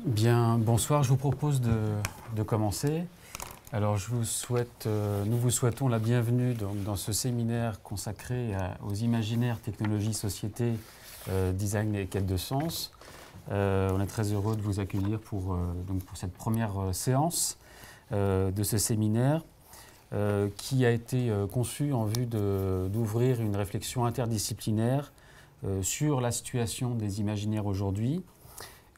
Bien, bonsoir, je vous propose de commencer. Alors, nous vous souhaitons la bienvenue dans ce séminaire consacré aux imaginaires, technologies, sociétés, design et quête de sens. On est très heureux de vous accueillir pour cette première séance de ce séminaire qui a été conçu en vue d'ouvrir une réflexion interdisciplinaire sur la situation des imaginaires aujourd'hui,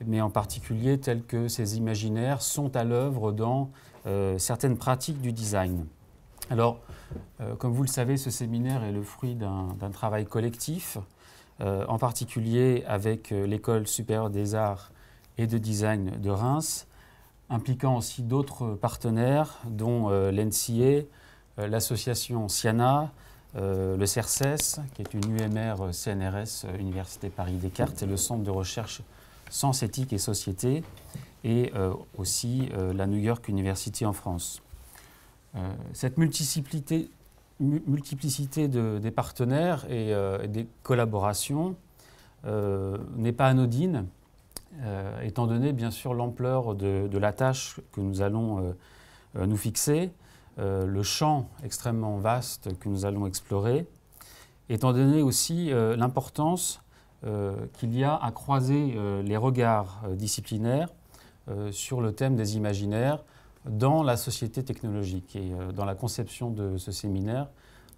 mais en particulier tels que ces imaginaires sont à l'œuvre dans certaines pratiques du design. Alors, comme vous le savez, ce séminaire est le fruit d'un travail collectif, en particulier avec l'École supérieure des arts et de design de Reims, impliquant aussi d'autres partenaires, dont l'NCA, l'association Siana, le CERCES, qui est une UMR CNRS, Université Paris-Descartes, et le Centre de recherche Sens, éthique et société, et aussi la New York University en France. Cette multiplicité des partenaires et des collaborations n'est pas anodine, étant donné bien sûr l'ampleur de la tâche que nous allons nous fixer, le champ extrêmement vaste que nous allons explorer, étant donné aussi l'importance qu'il y a à croiser les regards disciplinaires sur le thème des imaginaires dans la société technologique. Et dans la conception de ce séminaire,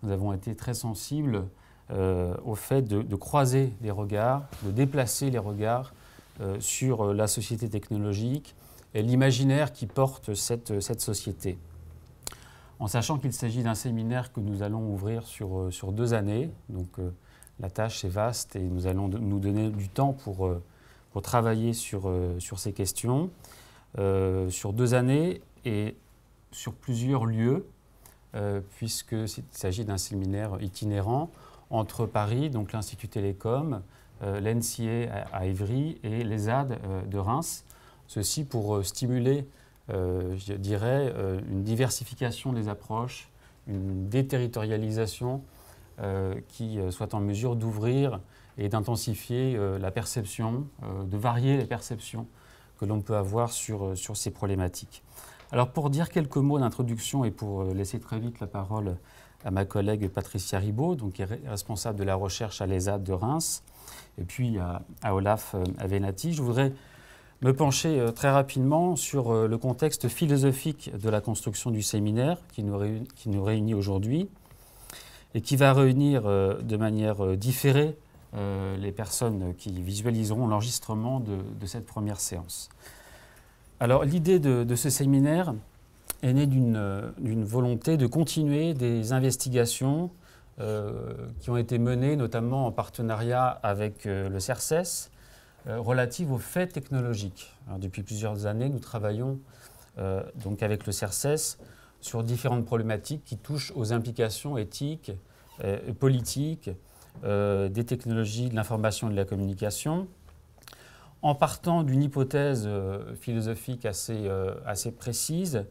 nous avons été très sensibles au fait de croiser les regards, de déplacer les regards sur la société technologique et l'imaginaire qui porte cette société. En sachant qu'il s'agit d'un séminaire que nous allons ouvrir sur 2 années, donc la tâche est vaste et nous allons nous donner du temps pour travailler sur ces questions, sur 2 années et sur plusieurs lieux, puisqu'il s'agit d'un séminaire itinérant entre Paris, donc l'Institut Télécom, l'NCA à Évry et l'ESAD de Reims. Ceci pour stimuler, je dirais, une diversification des approches, une déterritorialisation qui soit en mesure d'ouvrir et d'intensifier la perception, de varier les perceptions que l'on peut avoir sur ces problématiques. Alors pour dire quelques mots d'introduction et pour laisser très vite la parole à ma collègue Patricia Ribaud, donc, qui est responsable de la recherche à l'ESAD de Reims, et puis à Olaf Avenatti, je voudrais me pencher très rapidement sur le contexte philosophique de la construction du séminaire qui nous réunit aujourd'hui, et qui va réunir de manière différée les personnes qui visualiseront l'enregistrement de cette première séance. Alors l'idée de ce séminaire est née d'une volonté de continuer des investigations qui ont été menées notamment en partenariat avec le CERCES relatives aux faits technologiques. Alors, depuis plusieurs années, nous travaillons donc avec le CERCES sur différentes problématiques qui touchent aux implications éthiques, politiques, des technologies de l'information et de la communication, en partant d'une hypothèse philosophique assez précise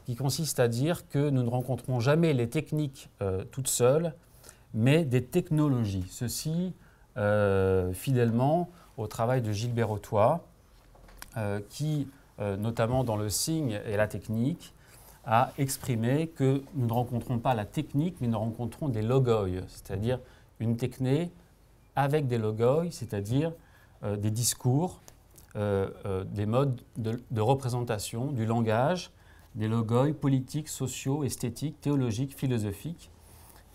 qui consiste à dire que nous ne rencontrons jamais les techniques toutes seules, mais des technologies. Ceci fidèlement au travail de Gilbert Ottois, qui, notamment dans le signe et la technique, a exprimé que nous ne rencontrons pas la technique, mais nous rencontrons des logoi, c'est-à-dire une techné avec des logoi, c'est-à-dire des discours, des modes de représentation, du langage, des logoi politiques, sociaux, esthétiques, théologiques, philosophiques,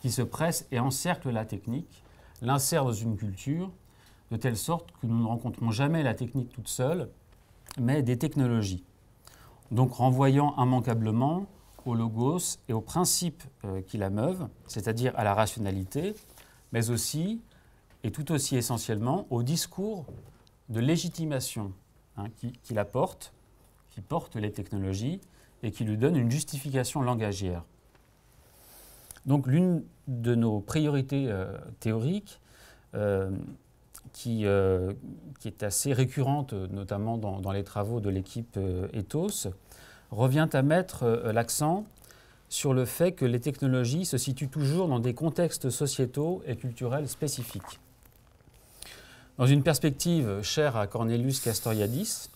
qui se pressent et encerclent la technique, l'insèrent dans une culture, de telle sorte que nous ne rencontrons jamais la technique toute seule, mais des technologies. Donc renvoyant immanquablement au logos et aux principes qui la meuvent, c'est-à-dire à la rationalité, mais aussi, et tout aussi essentiellement, au discours de légitimation qui la porte, qui porte les technologies et qui lui donne une justification langagière. Donc l'une de nos priorités théoriques, qui est assez récurrente, notamment dans les travaux de l'équipe Ethos, revient à mettre l'accent sur le fait que les technologies se situent toujours dans des contextes sociétaux et culturels spécifiques. Dans une perspective chère à Cornelius Castoriadis,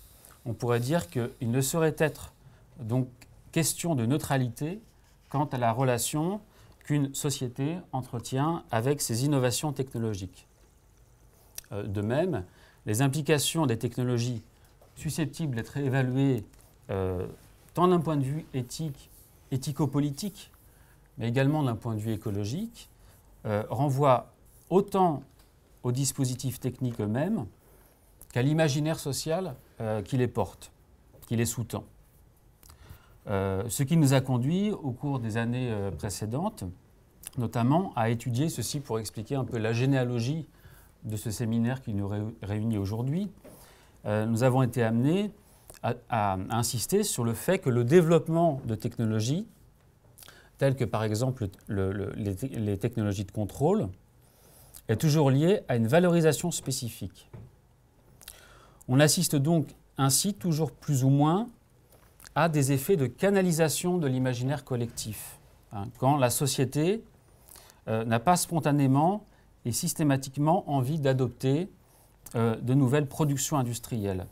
on pourrait dire qu'il ne saurait être donc question de neutralité quant à la relation qu'une société entretient avec ses innovations technologiques. De même, les implications des technologies susceptibles d'être évaluées tant d'un point de vue éthico-politique, mais également d'un point de vue écologique, renvoient autant aux dispositifs techniques eux-mêmes qu'à l'imaginaire social qui les porte, qui les sous-tend. Ce qui nous a conduit au cours des années précédentes, notamment à étudier ceci pour expliquer un peu la généalogie de ce séminaire qui nous réunit aujourd'hui. Nous avons été amenés à insister sur le fait que le développement de technologies, telles que par exemple les technologies de contrôle, est toujours lié à une valorisation spécifique. On assiste donc ainsi toujours plus ou moins à des effets de canalisation de l'imaginaire collectif, quand la société n'a pas spontanément et systématiquement envie d'adopter de nouvelles productions industrielles.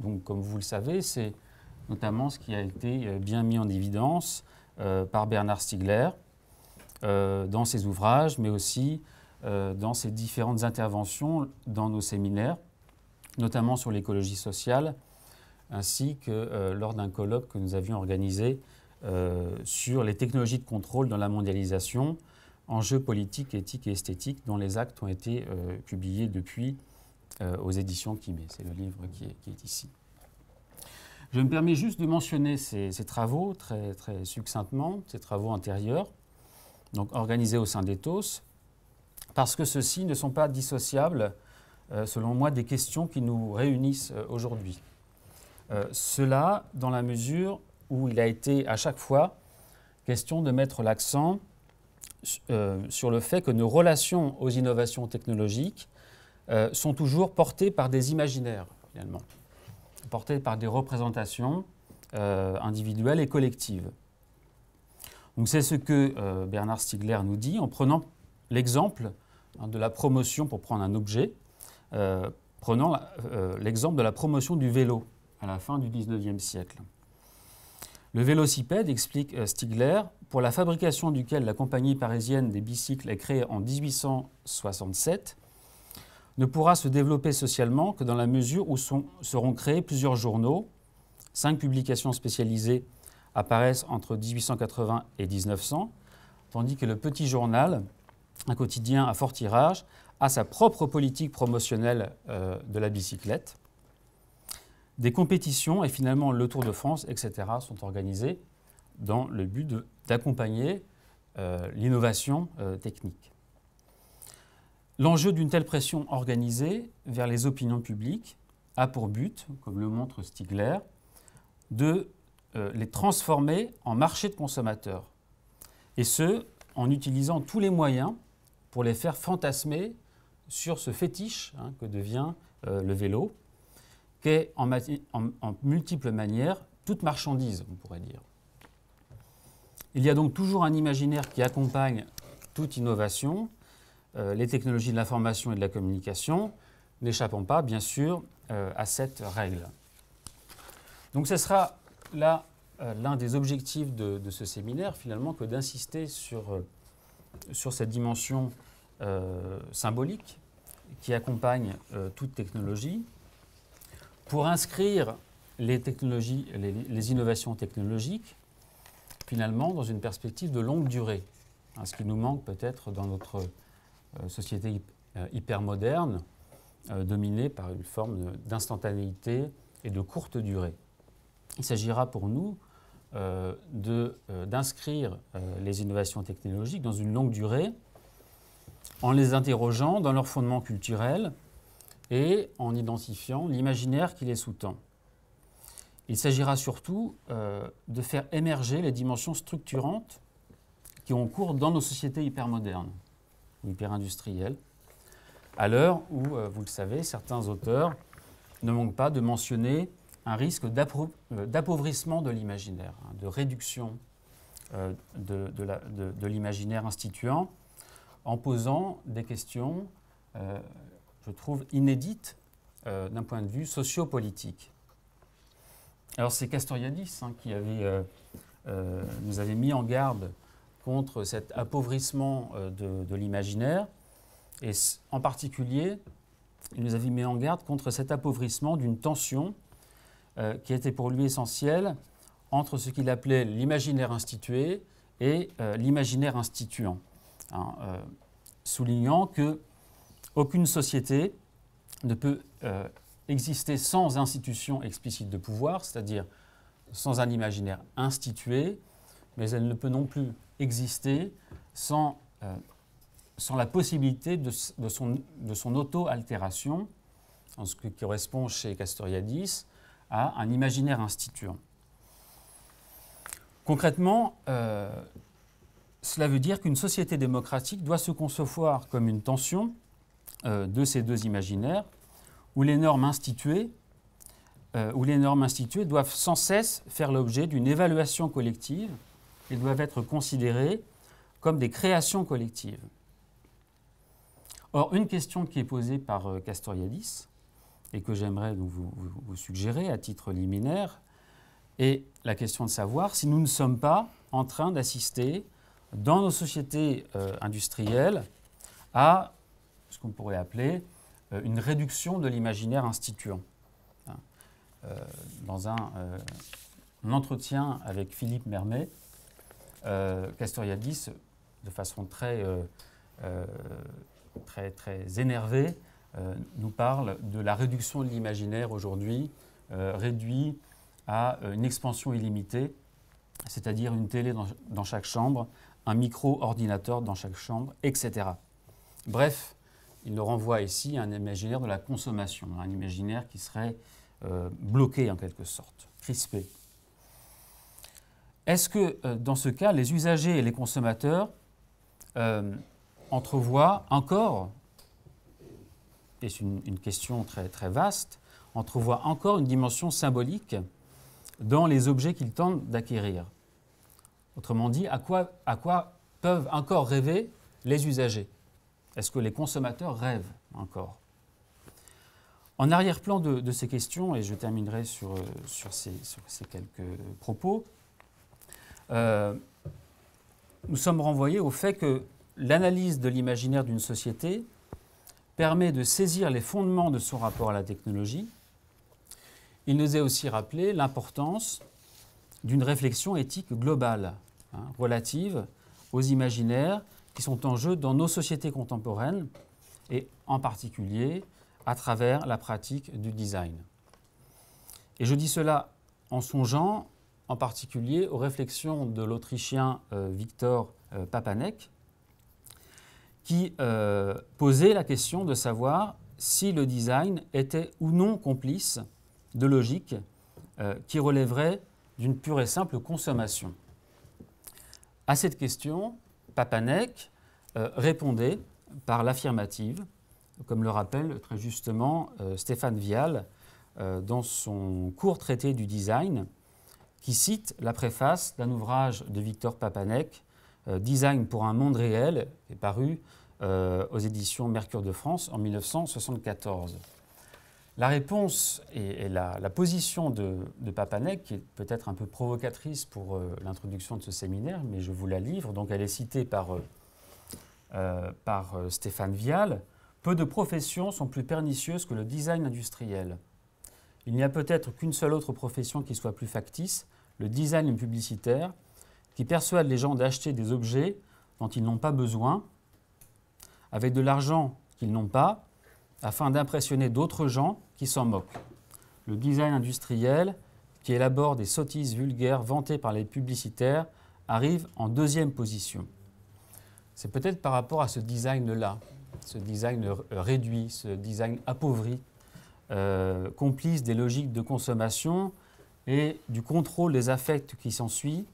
Donc, comme vous le savez, c'est notamment ce qui a été bien mis en évidence par Bernard Stiegler dans ses ouvrages, mais aussi dans ses différentes interventions dans nos séminaires, notamment sur l'écologie sociale, ainsi que lors d'un colloque que nous avions organisé sur les technologies de contrôle dans la mondialisation, enjeux politiques, éthiques et esthétiques, dont les actes ont été publiés depuis aux éditions Quimay. C'est le livre qui est ici. Je me permets juste de mentionner ces travaux très, très succinctement, ces travaux antérieurs, donc organisés au sein d'Ethos, parce que ceux-ci ne sont pas dissociables, selon moi, des questions qui nous réunissent aujourd'hui. Cela dans la mesure où il a été à chaque fois question de mettre l'accent sur le fait que nos relations aux innovations technologiques sont toujours portées par des imaginaires, finalement, portées par des représentations individuelles et collectives. Donc c'est ce que Bernard Stiegler nous dit en prenant l'exemple de la promotion, pour prendre un objet, prenant l'exemple de la promotion du vélo à la fin du XIXe siècle. Le vélocipède, explique Stiegler, pour la fabrication duquel la compagnie parisienne des bicycles est créée en 1867, ne pourra se développer socialement que dans la mesure où seront créés plusieurs journaux. 5 publications spécialisées apparaissent entre 1880 et 1900, tandis que le petit journal, un quotidien à fort tirage, a sa propre politique promotionnelle de la bicyclette. Des compétitions et finalement le Tour de France, etc., sont organisées dans le but d'accompagner l'innovation technique. L'enjeu d'une telle pression organisée vers les opinions publiques a pour but, comme le montre Stiegler, de les transformer en marché de consommateurs, et ce, en utilisant tous les moyens pour les faire fantasmer sur ce fétiche que devient le vélo, qu'est en multiples manières toute marchandise, on pourrait dire. Il y a donc toujours un imaginaire qui accompagne toute innovation, les technologies de l'information et de la communication, n'échappant pas, bien sûr, à cette règle. Donc ce sera là l'un des objectifs de ce séminaire, finalement, que d'insister sur cette dimension symbolique qui accompagne toute technologie, pour inscrire les innovations technologiques, finalement, dans une perspective de longue durée, ce qui nous manque peut-être dans notre société hyper moderne, dominée par une forme d'instantanéité et de courte durée. Il s'agira pour nous d'inscrire les innovations technologiques dans une longue durée, en les interrogeant dans leur fondement culturel et en identifiant l'imaginaire qui les sous-tend. Il s'agira surtout de faire émerger les dimensions structurantes qui ont cours dans nos sociétés hypermodernes ou hyper-industrielles, à l'heure où, vous le savez, certains auteurs ne manquent pas de mentionner un risque d'appauvrissement de l'imaginaire, de réduction de l'imaginaire instituant, en posant des questions, je trouve, inédites d'un point de vue sociopolitique. Alors c'est Castoriadis qui nous avait mis en garde contre cet appauvrissement de l'imaginaire, et en particulier, il nous avait mis en garde contre cet appauvrissement d'une tension qui était pour lui essentielle entre ce qu'il appelait l'imaginaire institué et l'imaginaire instituant, soulignant qu'aucune société ne peut exister sans institution explicite de pouvoir, c'est-à-dire sans un imaginaire institué, mais elle ne peut non plus exister sans la possibilité de son auto-altération, en ce qui correspond chez Castoriadis à un imaginaire instituant. Concrètement, cela veut dire qu'une société démocratique doit se concevoir comme une tension de ces deux imaginaires, où les normes instituées doivent sans cesse faire l'objet d'une évaluation collective et doivent être considérées comme des créations collectives. Or, une question qui est posée par Castoriadis, et que j'aimerais vous suggérer à titre liminaire, est la question de savoir si nous ne sommes pas en train d'assister, dans nos sociétés industrielles, à ce qu'on pourrait appeler une réduction de l'imaginaire instituant. Dans un entretien avec Philippe Mermet, Castoriadis, de façon très énervée, nous parle de la réduction de l'imaginaire aujourd'hui, réduit à une expansion illimitée, c'est-à-dire une télé dans chaque chambre, un micro-ordinateur dans chaque chambre, etc. Bref, il nous renvoie ici à un imaginaire de la consommation, un imaginaire qui serait bloqué en quelque sorte, crispé. Est-ce que dans ce cas, les usagers et les consommateurs entrevoient encore, et c'est une question très, très vaste, entrevoient encore une dimension symbolique dans les objets qu'ils tentent d'acquérir? Autrement dit, à quoi peuvent encore rêver les usagers? Est-ce que les consommateurs rêvent encore? En arrière-plan de ces questions, et je terminerai sur ces quelques propos, nous sommes renvoyés au fait que l'analyse de l'imaginaire d'une société permet de saisir les fondements de son rapport à la technologie. Il nous est aussi rappelé l'importance d'une réflexion éthique globale, relative aux imaginaires qui sont en jeu dans nos sociétés contemporaines, et en particulier à travers la pratique du design. Et je dis cela en songeant en particulier aux réflexions de l'Autrichien Viktor Papanek, qui posait la question de savoir si le design était ou non complice de logiques qui relèveraient d'une pure et simple consommation. À cette question, Papanek répondait par l'affirmative, comme le rappelle très justement Stéphane Vial dans son court traité du design, qui cite la préface d'un ouvrage de Victor Papanek, Design pour un monde réel, qui est paru aux éditions Mercure de France en 1974. La réponse et la position de Papanek, qui est peut-être un peu provocatrice pour l'introduction de ce séminaire, mais je vous la livre, donc elle est citée par Stéphane Vial. Peu de professions sont plus pernicieuses que le design industriel. Il n'y a peut-être qu'une seule autre profession qui soit plus factice, le design publicitaire, qui persuade les gens d'acheter des objets dont ils n'ont pas besoin, avec de l'argent qu'ils n'ont pas, afin d'impressionner d'autres gens qui s'en moquent. Le design industriel, qui élabore des sottises vulgaires vantées par les publicitaires, arrive en deuxième position. C'est peut-être par rapport à ce design-là, ce design réduit, ce design appauvri, complice des logiques de consommation et du contrôle des affects qui s'ensuit,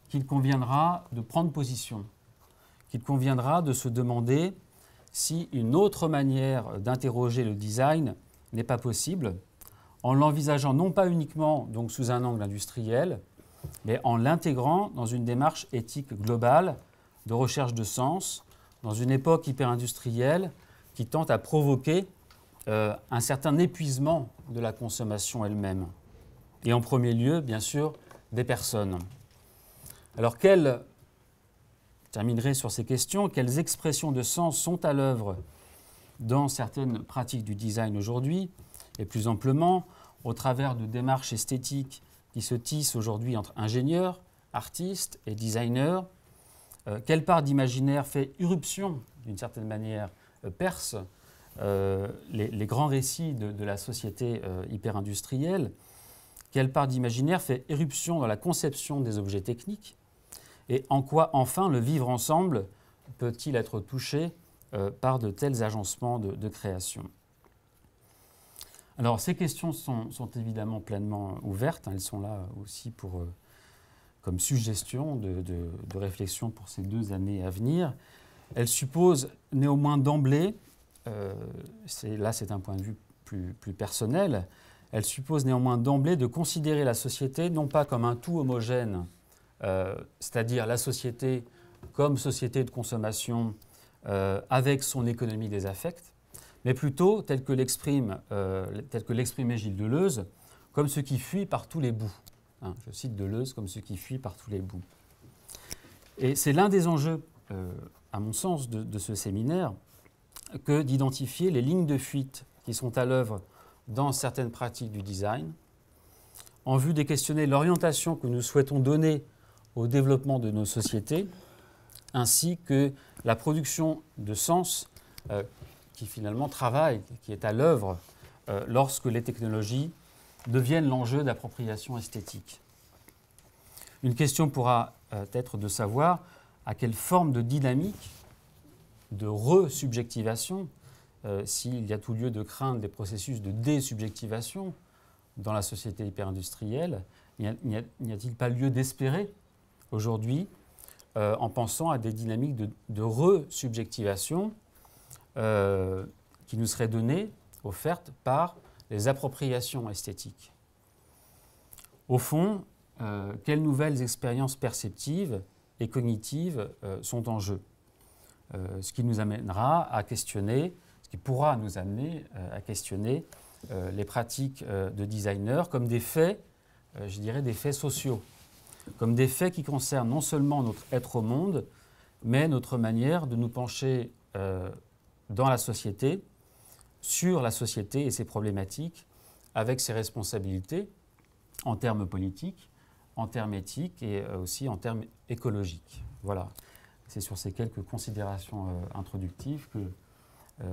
qu'il conviendra de prendre position, qu'il conviendra de se demander si une autre manière d'interroger le design n'est pas possible, en l'envisageant non pas uniquement donc, sous un angle industriel, mais en l'intégrant dans une démarche éthique globale de recherche de sens, dans une époque hyper-industrielle qui tente à provoquer un certain épuisement de la consommation elle-même. et en premier lieu, bien sûr, des personnes. Alors, je terminerai sur ces questions. Quelles expressions de sens sont à l'œuvre dans certaines pratiques du design aujourd'hui, et plus amplement, au travers de démarches esthétiques qui se tissent aujourd'hui entre ingénieurs, artistes et designers? Quelle part d'imaginaire fait irruption, d'une certaine manière, perce les grands récits de la société hyper-industrielle? Quelle part d'imaginaire fait éruption dans la conception des objets techniques? Et en quoi, enfin, le vivre ensemble peut-il être touché par de tels agencements de création? Alors, ces questions sont évidemment pleinement ouvertes. Elles sont là aussi comme suggestion de réflexion pour ces 2 années à venir. Elles supposent néanmoins d'emblée, c'est un point de vue plus personnel, elles supposent néanmoins d'emblée de considérer la société non pas comme un tout homogène, c'est-à-dire la société comme société de consommation avec son économie des affects, mais plutôt tel que l'exprimait Gilles Deleuze, comme ce qui fuit par tous les bouts. Je cite Deleuze comme ce qui fuit par tous les bouts. Et c'est l'un des enjeux, à mon sens, de ce séminaire, que d'identifier les lignes de fuite qui sont à l'œuvre dans certaines pratiques du design, en vue de questionner l'orientation que nous souhaitons donner au développement de nos sociétés, ainsi que la production de sens qui finalement travaille, qui est à l'œuvre lorsque les technologies deviennent l'enjeu d'appropriation esthétique. Une question pourra être de savoir à quelle forme de dynamique, de resubjectivation, s'il y a tout lieu de craindre des processus de désubjectivation dans la société hyper-industrielle, n'y a-t-il pas lieu d'espérer aujourd'hui en pensant à des dynamiques de resubjectivation qui nous seraient données, offertes par les appropriations esthétiques? Au fond, quelles nouvelles expériences perceptives et cognitives sont en jeu? Ce qui nous amènera à questionner, ce qui pourra nous amener à questionner les pratiques de designers comme des faits, je dirais des faits sociaux, comme des faits qui concernent non seulement notre être au monde, mais notre manière de nous pencher dans la société, sur la société et ses problématiques, avec ses responsabilités en termes politiques, en termes éthiques et aussi en termes écologiques. Voilà. C'est sur ces quelques considérations introductives que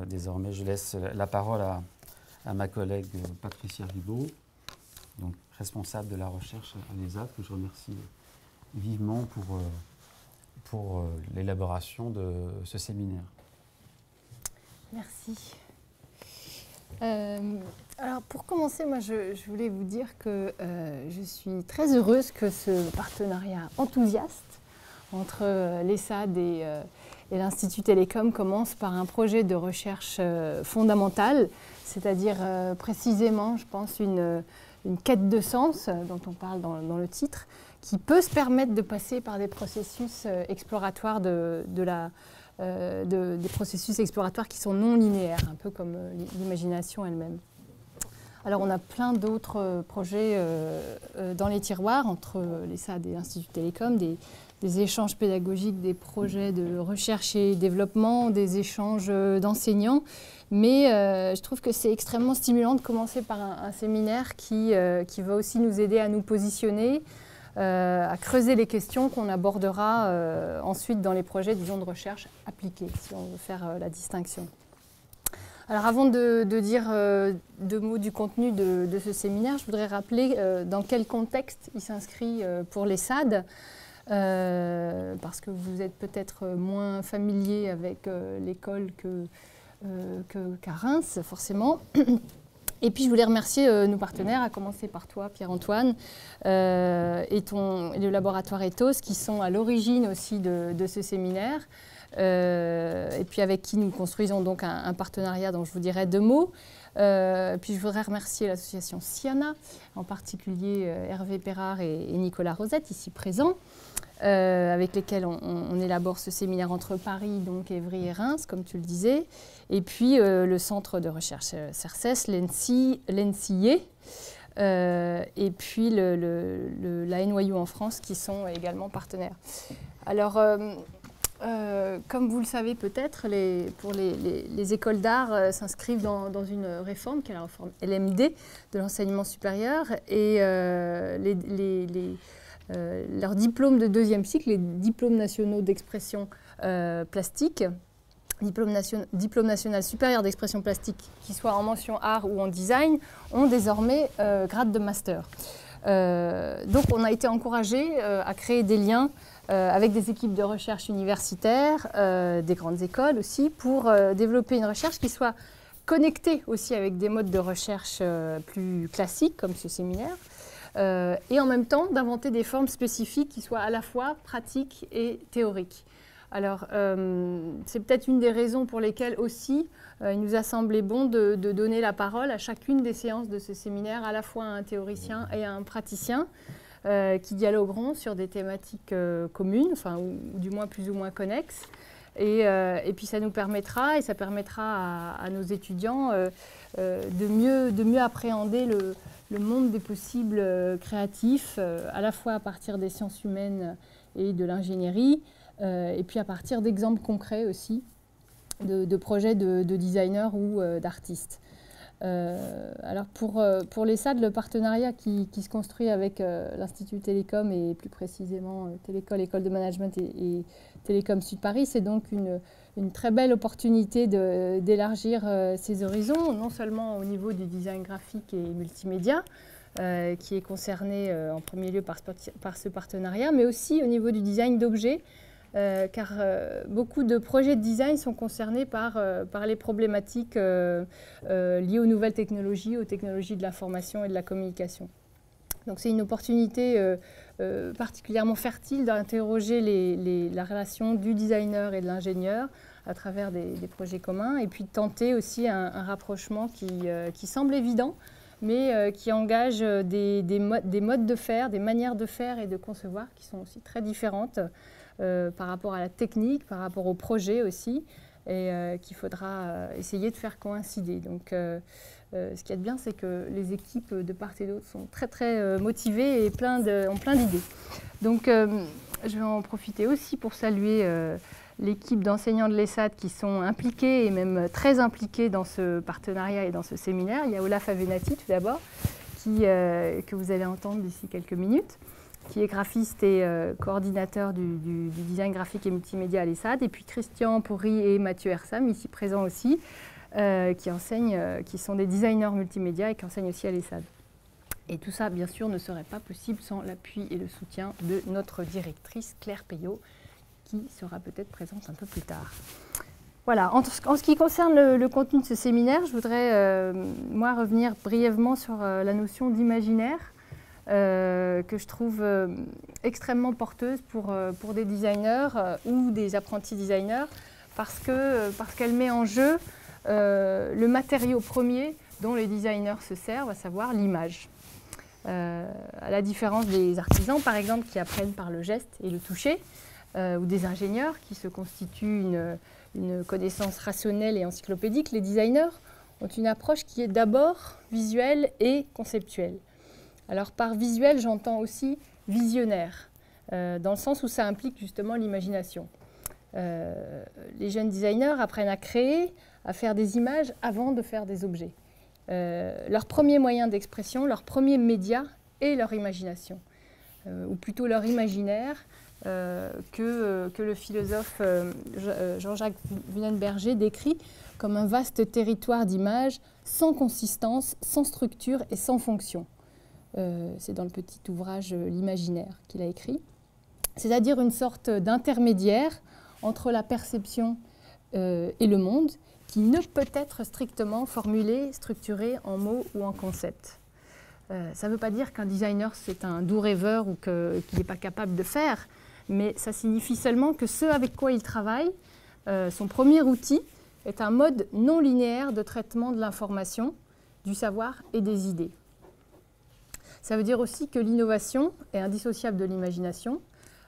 désormais je laisse la parole à ma collègue Patricia Ribaud, donc responsable de la recherche à l'ESA, que je remercie vivement pour l'élaboration de ce séminaire. Merci. Alors pour commencer, moi je voulais vous dire que je suis très heureuse que ce partenariat enthousiaste entre l'ESAD et l'Institut Télécom commence par un projet de recherche fondamentale, c'est-à-dire précisément, je pense, une quête de sens dont on parle dans le titre, qui peut se permettre de passer par des processus exploratoires des processus exploratoires qui sont non linéaires, un peu comme l'imagination elle-même. Alors on a plein d'autres projets dans les tiroirs entre l'ESAD et l'Institut Télécom, des échanges pédagogiques, des projets de recherche et développement, des échanges d'enseignants. Mais je trouve que c'est extrêmement stimulant de commencer par un séminaire qui va aussi nous aider à nous positionner, à creuser les questions qu'on abordera ensuite dans les projets, disons, de recherche appliquée, si on veut faire la distinction. Alors avant de dire 2 mots du contenu de ce séminaire, je voudrais rappeler dans quel contexte il s'inscrit pour l'ESAD, parce que vous êtes peut-être moins familier avec l'école qu'à Reims, forcément. Et puis je voulais remercier nos partenaires, à commencer par toi, Pierre-Antoine, et le laboratoire Ethos, qui sont à l'origine aussi de ce séminaire, et puis avec qui nous construisons donc un partenariat dont je vous dirai 2 mots. Puis je voudrais remercier l'association Siana, en particulier Hervé Perrard et Nicolas Rosette, ici présents, avec lesquels on élabore ce séminaire entre Paris, donc Évry et Reims, comme tu le disais, et puis le centre de recherche CERCES, l'ENSIE, et puis la NYU en France qui sont également partenaires. Alors, comme vous le savez peut-être, les écoles d'art s'inscrivent dans une réforme qui est la réforme LMD de l'enseignement supérieur et leurs diplômes de deuxième cycle, les diplômes nationaux d'expression plastique, diplôme national supérieur d'expression plastique, qui soit en mention art ou en design, ont désormais grade de master. Donc on a été encouragé à créer des liens avec des équipes de recherche universitaires, des grandes écoles aussi, pour développer une recherche qui soit connectée aussi avec des modes de recherche plus classiques, comme ce séminaire, et en même temps d'inventer des formes spécifiques qui soient à la fois pratiques et théoriques. Alors, c'est peut-être une des raisons pour lesquelles aussi il nous a semblé bon de donner la parole à chacune des séances de ce séminaire, à la fois à un théoricien et à un praticien, qui dialogueront sur des thématiques communes, enfin, ou du moins plus ou moins connexes. Et puis ça nous permettra, et ça permettra à nos étudiants de mieux appréhender le monde des possibles créatifs, à la fois à partir des sciences humaines et de l'ingénierie, et puis à partir d'exemples concrets aussi, de projets de designers ou d'artistes. Alors pour l'ESSAD, le partenariat qui se construit avec l'Institut Télécom et plus précisément Télécole, École de Management et Télécom Sud Paris, c'est donc une très belle opportunité d'élargir ses horizons, non seulement au niveau du design graphique et multimédia, qui est concerné en premier lieu par ce partenariat, mais aussi au niveau du design d'objets, car beaucoup de projets de design sont concernés par les problématiques liées aux nouvelles technologies, aux technologies de l'information et de la communication. Donc c'est une opportunité particulièrement fertile d'interroger la relation du designer et de l'ingénieur à travers des projets communs, et puis de tenter aussi un rapprochement qui semble évident, mais qui engage des modes de faire, des manières de faire et de concevoir qui sont aussi très différentes par rapport à la technique, par rapport au projet aussi, et qu'il faudra essayer de faire coïncider. Donc, ce qu'il y a de bien, c'est que les équipes de part et d'autre sont très très motivées et ont plein d'idées. Donc, je vais en profiter aussi pour saluer l'équipe d'enseignants de l'ESSAD qui sont impliqués et même très impliqués dans ce partenariat et dans ce séminaire. Il y a Olaf Avenatti tout d'abord, que vous allez entendre d'ici quelques minutes, qui est graphiste et coordinateur du design graphique et multimédia à l'ESSAD, et puis Christian Pourry et Mathieu Hersam, ici présents aussi, qui sont des designers multimédia et qui enseignent aussi à l'ESSAD. Et tout ça, bien sûr, ne serait pas possible sans l'appui et le soutien de notre directrice Claire Payot, qui sera peut-être présente un peu plus tard. Voilà, en ce qui concerne le contenu de ce séminaire, je voudrais, moi, revenir brièvement sur la notion d'imaginaire, que je trouve extrêmement porteuse pour des designers ou des apprentis designers, parce qu'elle met en jeu le matériau premier dont les designers se servent, à savoir l'image. À la différence des artisans, par exemple, qui apprennent par le geste et le toucher, ou des ingénieurs qui se constituent une connaissance rationnelle et encyclopédique, les designers ont une approche qui est d'abord visuelle et conceptuelle. Alors par visuel, j'entends aussi visionnaire, dans le sens où ça implique justement l'imagination. Les jeunes designers apprennent à créer, à faire des images avant de faire des objets. Leur premier moyen d'expression, leur premier média est leur imagination, ou plutôt leur imaginaire, que le philosophe Jean-Jacques Wunenberger décrit comme un vaste territoire d'images sans consistance, sans structure et sans fonction. C'est dans le petit ouvrage L'imaginaire qu'il a écrit. C'est-à-dire une sorte d'intermédiaire entre la perception et le monde qui ne peut être strictement formulé, structuré en mots ou en concepts. Ça ne veut pas dire qu'un designer c'est un doux rêveur ou qu'il n'est pas capable de faire, mais ça signifie seulement que ce avec quoi il travaille, son premier outil, est un mode non linéaire de traitement de l'information, du savoir et des idées. Ça veut dire aussi que l'innovation est indissociable de l'imagination,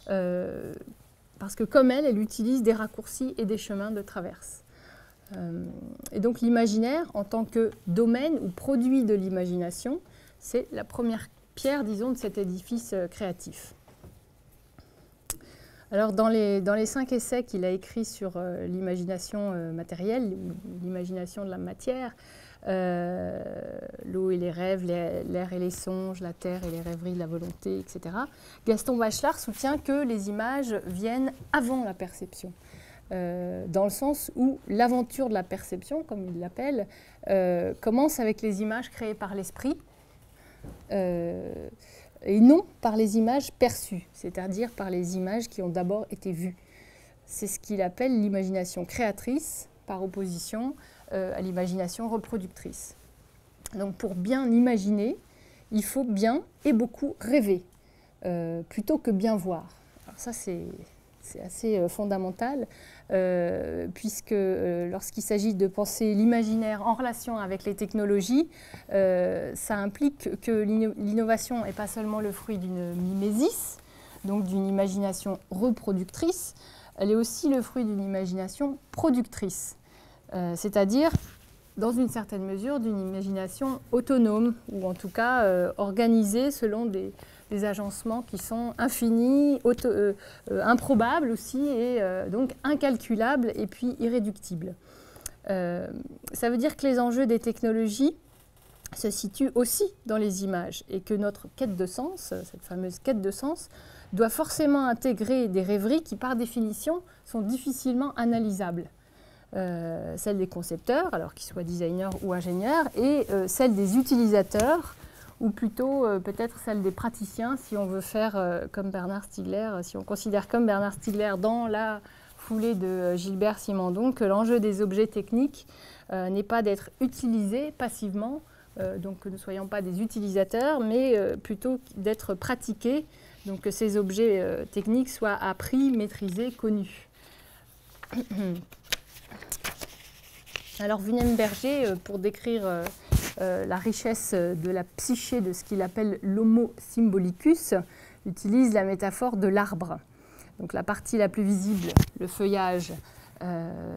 parce que comme elle utilise des raccourcis et des chemins de traverse. Et donc l'imaginaire, en tant que domaine ou produit de l'imagination, c'est la première pierre, disons, de cet édifice créatif. Alors, dans les 5 essais qu'il a écrits sur l'imagination matérielle, l'imagination de la matière, l'eau et les rêves, l'air et les songes, la terre et les rêveries de la volonté, etc., Gaston Bachelard soutient que les images viennent avant la perception, dans le sens où l'aventure de la perception, comme il l'appelle, commence avec les images créées par l'esprit, et non par les images perçues, c'est-à-dire par les images qui ont d'abord été vues. C'est ce qu'il appelle l'imagination créatrice, par opposition à l'imagination reproductrice. Donc pour bien imaginer, il faut bien et beaucoup rêver, plutôt que bien voir. Alors ça, c'est assez fondamental, puisque lorsqu'il s'agit de penser l'imaginaire en relation avec les technologies, ça implique que l'innovation n'est pas seulement le fruit d'une mimésis, donc d'une imagination reproductrice, elle est aussi le fruit d'une imagination productrice, c'est-à-dire, dans une certaine mesure, d'une imagination autonome, ou en tout cas organisée selon des agencements qui sont infinis, improbables aussi, et donc incalculables et puis irréductibles. Ça veut dire que les enjeux des technologies se situent aussi dans les images, et que notre quête de sens, cette fameuse quête de sens, doit forcément intégrer des rêveries qui, par définition, sont difficilement analysables. Celle des concepteurs, alors qu'ils soient designers ou ingénieurs, et celle des utilisateurs, ou plutôt peut-être celle des praticiens, si on veut faire comme Bernard Stiegler, si on considère comme Bernard Stiegler dans la foulée de Gilbert Simondon, que l'enjeu des objets techniques n'est pas d'être utilisés passivement, donc que nous ne soyons pas des utilisateurs, mais plutôt d'être pratiqués, donc que ces objets techniques soient appris, maîtrisés, connus. Alors Wunenberger, pour décrire la richesse de la psyché de ce qu'il appelle l'homo symbolicus, utilise la métaphore de l'arbre. Donc la partie la plus visible, le feuillage,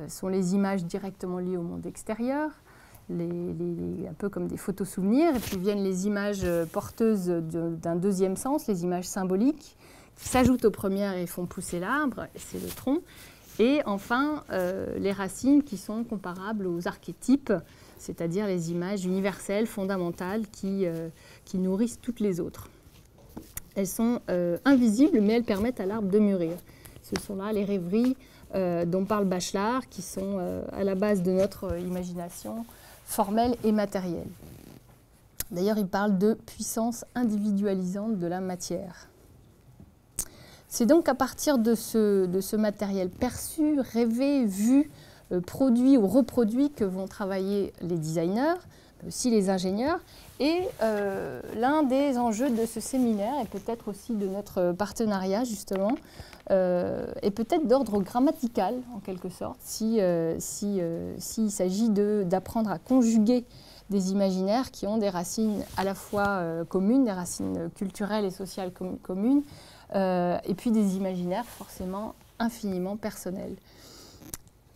sont les images directement liées au monde extérieur, un peu comme des photos souvenirs, et puis viennent les images porteuses d'un deuxième sens, les images symboliques, qui s'ajoutent aux premières et font pousser l'arbre, c'est le tronc. Et enfin, les racines qui sont comparables aux archétypes, c'est-à-dire les images universelles, fondamentales, qui nourrissent toutes les autres. Elles sont invisibles, mais elles permettent à l'arbre de mûrir. Ce sont là les rêveries dont parle Bachelard, qui sont à la base de notre imagination formelle et matérielle. D'ailleurs, il parle de puissance individualisante de la matière. C'est donc à partir de ce matériel perçu, rêvé, vu, produit ou reproduit que vont travailler les designers, mais aussi les ingénieurs. Et l'un des enjeux de ce séminaire, et peut-être aussi de notre partenariat justement, est peut-être d'ordre grammatical en quelque sorte, s'il s'agit d'apprendre à conjuguer des imaginaires qui ont des racines à la fois communes, des racines culturelles et sociales communes, et puis des imaginaires forcément infiniment personnels.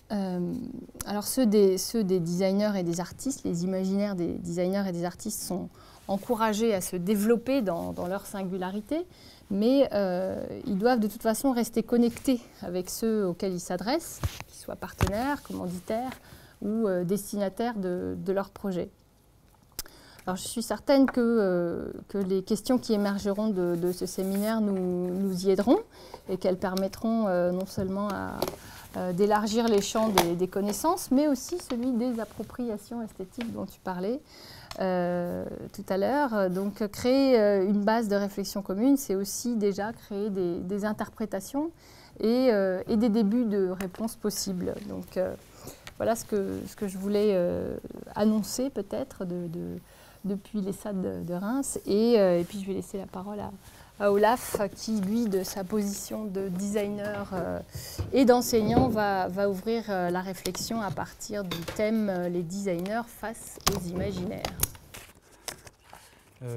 Alors ceux des designers et des artistes, les imaginaires des designers et des artistes sont encouragés à se développer dans leur singularité, mais ils doivent de toute façon rester connectés avec ceux auxquels ils s'adressent, qu'ils soient partenaires, commanditaires ou destinataires de leur projet. Alors, je suis certaine que les questions qui émergeront de ce séminaire nous y aideront et qu'elles permettront non seulement d'élargir les champs des connaissances, mais aussi celui des appropriations esthétiques dont tu parlais tout à l'heure. Donc, créer une base de réflexion commune, c'est aussi déjà créer des interprétations et des débuts de réponses possibles. Donc, voilà ce que je voulais annoncer peut-être depuis l'ESSAD de Reims. Et puis je vais laisser la parole à Olaf, qui lui, de sa position de designer et d'enseignant, va ouvrir la réflexion à partir du thème « Les designers face aux imaginaires ».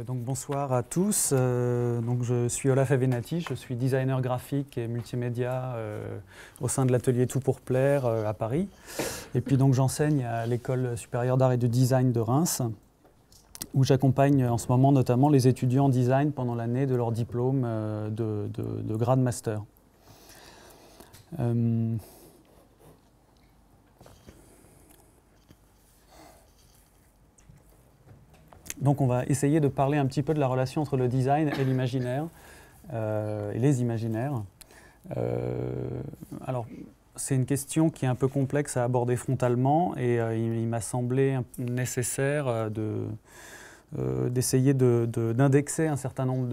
Donc bonsoir à tous. Donc je suis Olaf Avenatti, je suis designer graphique et multimédia au sein de l'atelier Tout pour plaire à Paris. Et puis donc j'enseigne à l'École supérieure d'art et de design de Reims. où j'accompagne en ce moment notamment les étudiants en design pendant l'année de leur diplôme de grade master. Donc on va essayer de parler un petit peu de la relation entre le design et l'imaginaire, et les imaginaires. Alors, c'est une question qui est un peu complexe à aborder frontalement et il m'a semblé nécessaire d'essayer d'indexer un certain nombre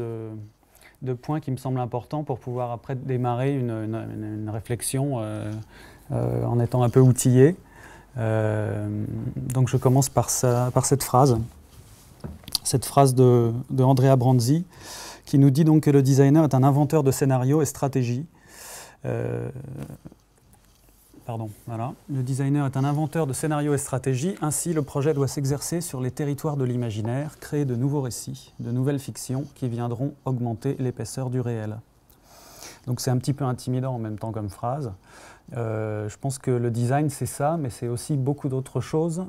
de points qui me semblent importants pour pouvoir après démarrer une réflexion en étant un peu outillé. Donc je commence par cette phrase de Andrea Branzi qui nous dit donc que le designer est un inventeur de scénarios et stratégies. Voilà. Le designer est un inventeur de scénarios et stratégies, ainsi le projet doit s'exercer sur les territoires de l'imaginaire, créer de nouveaux récits, de nouvelles fictions qui viendront augmenter l'épaisseur du réel. Donc c'est un petit peu intimidant en même temps comme phrase. Je pense que le design c'est ça, mais c'est aussi beaucoup d'autres choses.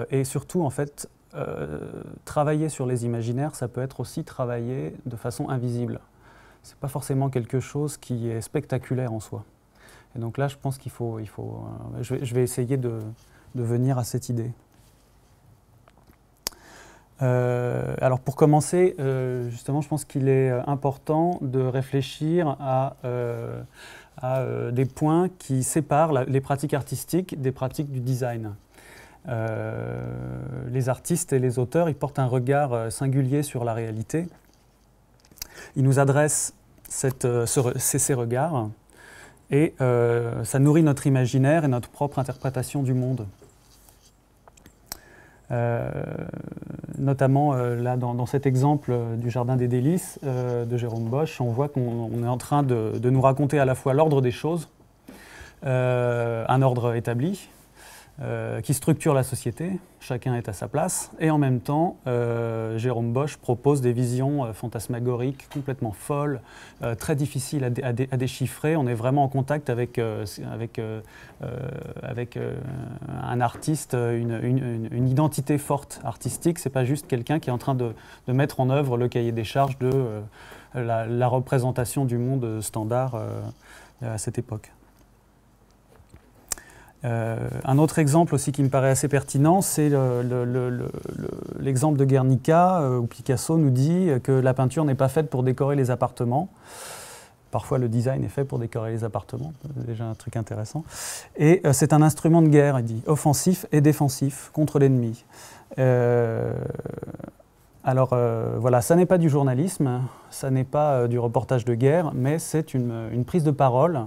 Et surtout en fait, travailler sur les imaginaires, ça peut être aussi travailler de façon invisible. Ce n'est pas forcément quelque chose qui est spectaculaire en soi. Et donc là, je pense qu'il faut je vais essayer de venir à cette idée. Alors pour commencer, justement, je pense qu'il est important de réfléchir à des points qui séparent les pratiques artistiques des pratiques du design. Les artistes et les auteurs, ils portent un regard singulier sur la réalité. Ils nous adressent ces regards et ça nourrit notre imaginaire et notre propre interprétation du monde. Notamment là dans cet exemple du Jardin des Délices de Jérôme Bosch, on voit qu'on est en train de nous raconter à la fois l'ordre des choses, un ordre établi, qui structure la société, chacun est à sa place, et en même temps, Jérôme Bosch propose des visions fantasmagoriques complètement folles, très difficiles à déchiffrer. On est vraiment en contact avec un artiste, une identité forte artistique. C'est pas juste quelqu'un qui est en train de mettre en œuvre le cahier des charges de la représentation du monde standard à cette époque. Un autre exemple aussi qui me paraît assez pertinent, c'est l'exemple de Guernica, où Picasso nous dit que la peinture n'est pas faite pour décorer les appartements. Parfois, le design est fait pour décorer les appartements, c'est déjà un truc intéressant. Et c'est un instrument de guerre, il dit, offensif et défensif contre l'ennemi. Alors voilà, ça n'est pas du journalisme, ça n'est pas du reportage de guerre, mais c'est une prise de parole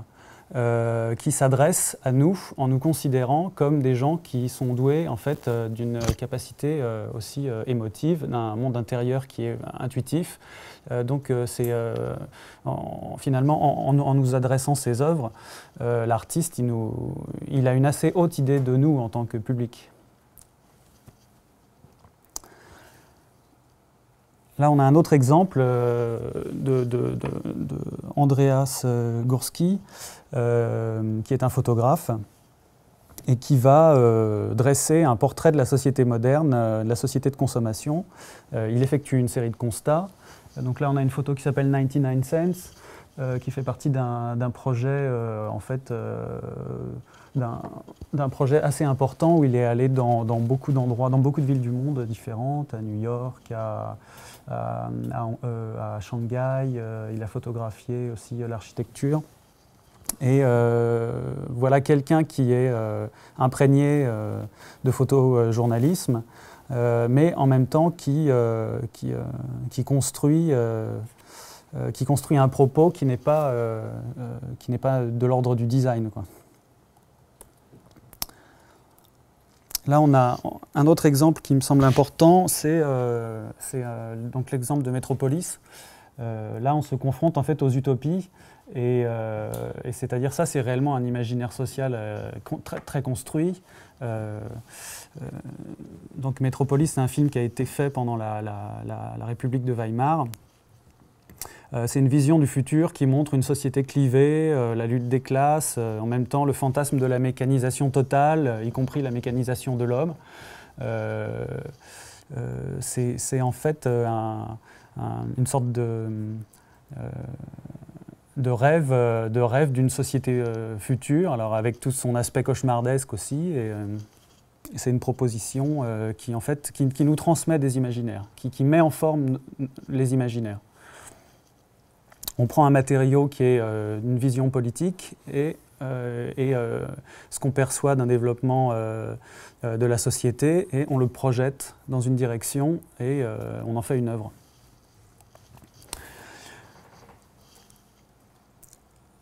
qui s'adresse à nous en nous considérant comme des gens qui sont doués en fait d'une capacité aussi émotive, d'un monde intérieur qui est intuitif. Donc c'est finalement en nous adressant ces œuvres, l'artiste il a une assez haute idée de nous en tant que public. Là, on a un autre exemple de Andreas Gursky, qui est un photographe et qui va dresser un portrait de la société moderne, de la société de consommation. Il effectue une série de constats. Donc là, on a une photo qui s'appelle 99 Cents, qui fait partie d'un projet, en fait, d'un projet assez important où il est allé dans beaucoup d'endroits, dans beaucoup de villes du monde différentes, à New York, à Shanghai, il a photographié aussi l'architecture. Et voilà quelqu'un qui est imprégné de photojournalisme, mais en même temps qui construit un propos qui n'est pas de l'ordre du design, quoi. Là, on a un autre exemple qui me semble important, c'est donc l'exemple de Métropolis. Là, on se confronte en fait aux utopies, et c'est-à-dire ça, c'est réellement un imaginaire social très, très construit. Donc Métropolis, c'est un film qui a été fait pendant la République de Weimar. C'est une vision du futur qui montre une société clivée, la lutte des classes, en même temps le fantasme de la mécanisation totale, y compris la mécanisation de l'homme. c'est en fait une sorte de rêve d'une société future, alors avec tout son aspect cauchemardesque aussi. Et c'est une proposition qui nous transmet des imaginaires, qui met en forme les imaginaires. On prend un matériau qui est une vision politique et ce qu'on perçoit d'un développement de la société, et on le projette dans une direction et on en fait une œuvre.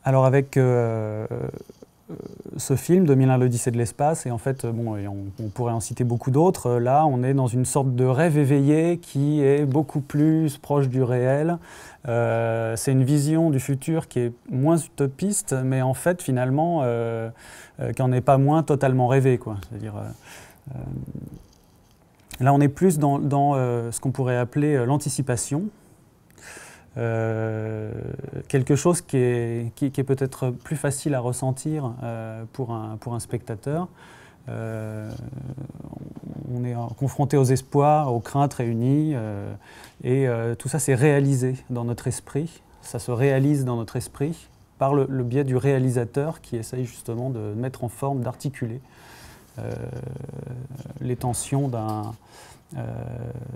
Alors avec ce film, 2001 l'Odyssée de l'espace, et en fait, on pourrait en citer beaucoup d'autres, là on est dans une sorte de rêve éveillé qui est beaucoup plus proche du réel. C'est une vision du futur qui est moins utopiste, mais en fait finalement qui n'en est pas moins totalement rêvé, quoi. C'est-à-dire, là on est plus dans ce qu'on pourrait appeler l'anticipation. Quelque chose qui est peut-être plus facile à ressentir pour un spectateur. On est confronté aux espoirs, aux craintes réunies, et tout ça c'est réalisé dans notre esprit. Ça se réalise dans notre esprit par le biais du réalisateur qui essaye justement de mettre en forme, d'articuler les tensions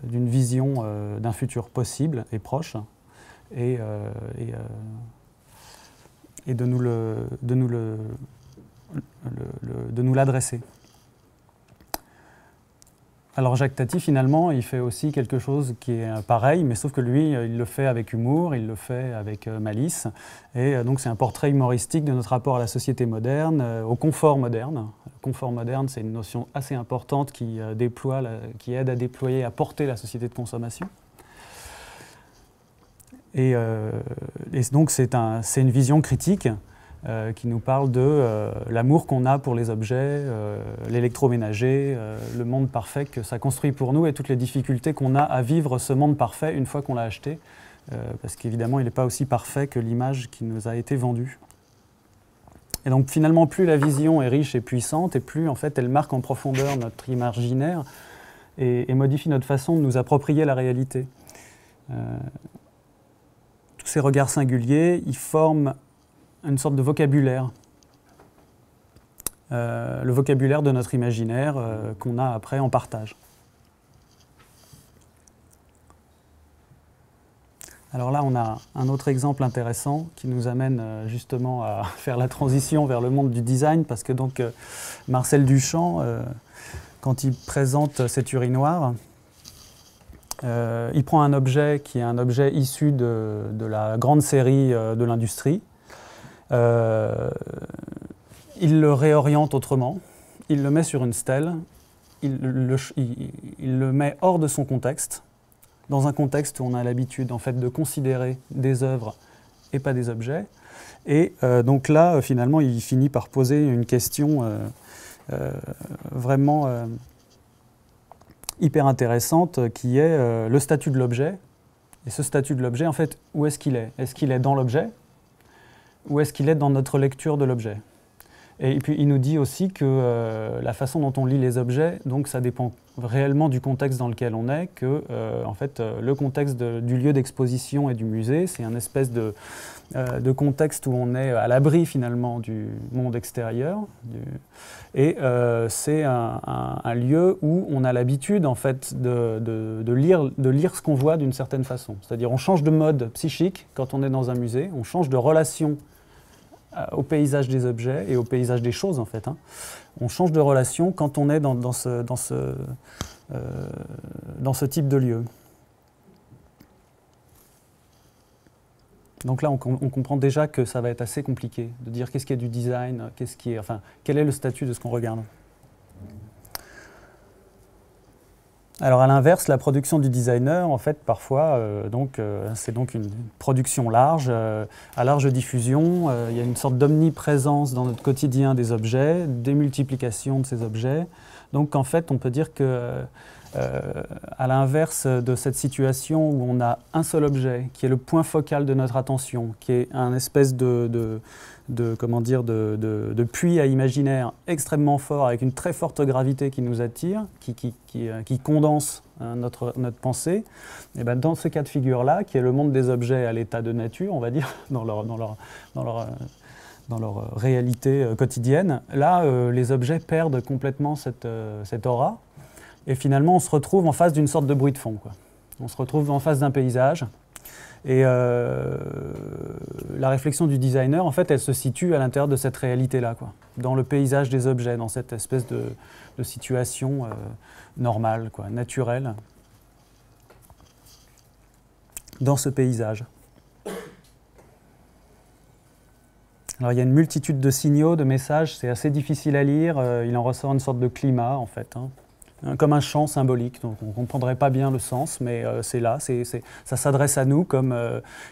d'une vision d'un futur possible et proche. Et de nous l'adresser. Alors Jacques Tati, finalement, il fait aussi quelque chose qui est pareil, mais sauf que lui, il le fait avec humour, il le fait avec malice. Et donc c'est un portrait humoristique de notre rapport à la société moderne, au confort moderne. Le confort moderne, c'est une notion assez importante qui aide à déployer, à porter la société de consommation. Et donc c'est une vision critique qui nous parle de l'amour qu'on a pour les objets, l'électroménager, le monde parfait que ça construit pour nous et toutes les difficultés qu'on a à vivre ce monde parfait une fois qu'on l'a acheté, parce qu'évidemment il n'est pas aussi parfait que l'image qui nous a été vendue. Et donc finalement plus la vision est riche et puissante, et plus en fait elle marque en profondeur notre imaginaire et modifie notre façon de nous approprier la réalité. Tous ces regards singuliers, ils forment une sorte de vocabulaire. Le vocabulaire de notre imaginaire qu'on a après en partage. Alors là, on a un autre exemple intéressant qui nous amène justement à faire la transition vers le monde du design, parce que donc Marcel Duchamp, quand il présente cette urinoir, il prend un objet qui est un objet issu de la grande série de l'industrie. Il le réoriente autrement, il le met sur une stèle, il le met hors de son contexte, dans un contexte où on a l'habitude en fait de considérer des œuvres et pas des objets. Et donc là, finalement, il finit par poser une question vraiment hyper intéressante, qui est le statut de l'objet. Et ce statut de l'objet, en fait, où est-ce qu'il est? Est-ce qu'il est dans l'objet? Ou est-ce qu'il est dans notre lecture de l'objet? Et puis il nous dit aussi que la façon dont on lit les objets, donc ça dépend réellement du contexte dans lequel on est, que en fait, le contexte du lieu d'exposition et du musée, c'est un espèce de contexte où on est à l'abri finalement du monde extérieur. Et c'est un lieu où on a l'habitude en fait de lire ce qu'on voit d'une certaine façon. C'est-à-dire on change de mode psychique quand on est dans un musée, on change de relation au paysage des objets et au paysage des choses en fait. Hein. On change de relation quand on est dans ce type de lieu. Donc là, on comprend déjà que ça va être assez compliqué de dire qu'est-ce qui est du design, quel est le statut de ce qu'on regarde. Alors à l'inverse, la production du designer, en fait, parfois, c'est donc une production large, à large diffusion. Il y a une sorte d'omniprésence dans notre quotidien des objets, démultiplication de ces objets. Donc en fait, on peut dire que À l'inverse de cette situation où on a un seul objet qui est le point focal de notre attention, qui est un espèce de puits à imaginaire extrêmement fort, avec une très forte gravité qui nous attire, qui condense notre pensée, et ben dans ce cas de figure-là, qui est le monde des objets à l'état de nature, on va dire, dans leur réalité quotidienne, là, les objets perdent complètement cette aura, et finalement, on se retrouve en face d'une sorte de bruit de fond, quoi. On se retrouve en face d'un paysage. Et la réflexion du designer, en fait, elle se situe à l'intérieur de cette réalité-là, quoi, dans le paysage des objets, dans cette espèce de situation normale, quoi, naturelle, dans ce paysage. Alors, il y a une multitude de signaux, de messages, c'est assez difficile à lire, il en ressort une sorte de climat, en fait, hein. Comme un chant symbolique, donc on ne comprendrait pas bien le sens, mais c'est là, ça s'adresse à nous comme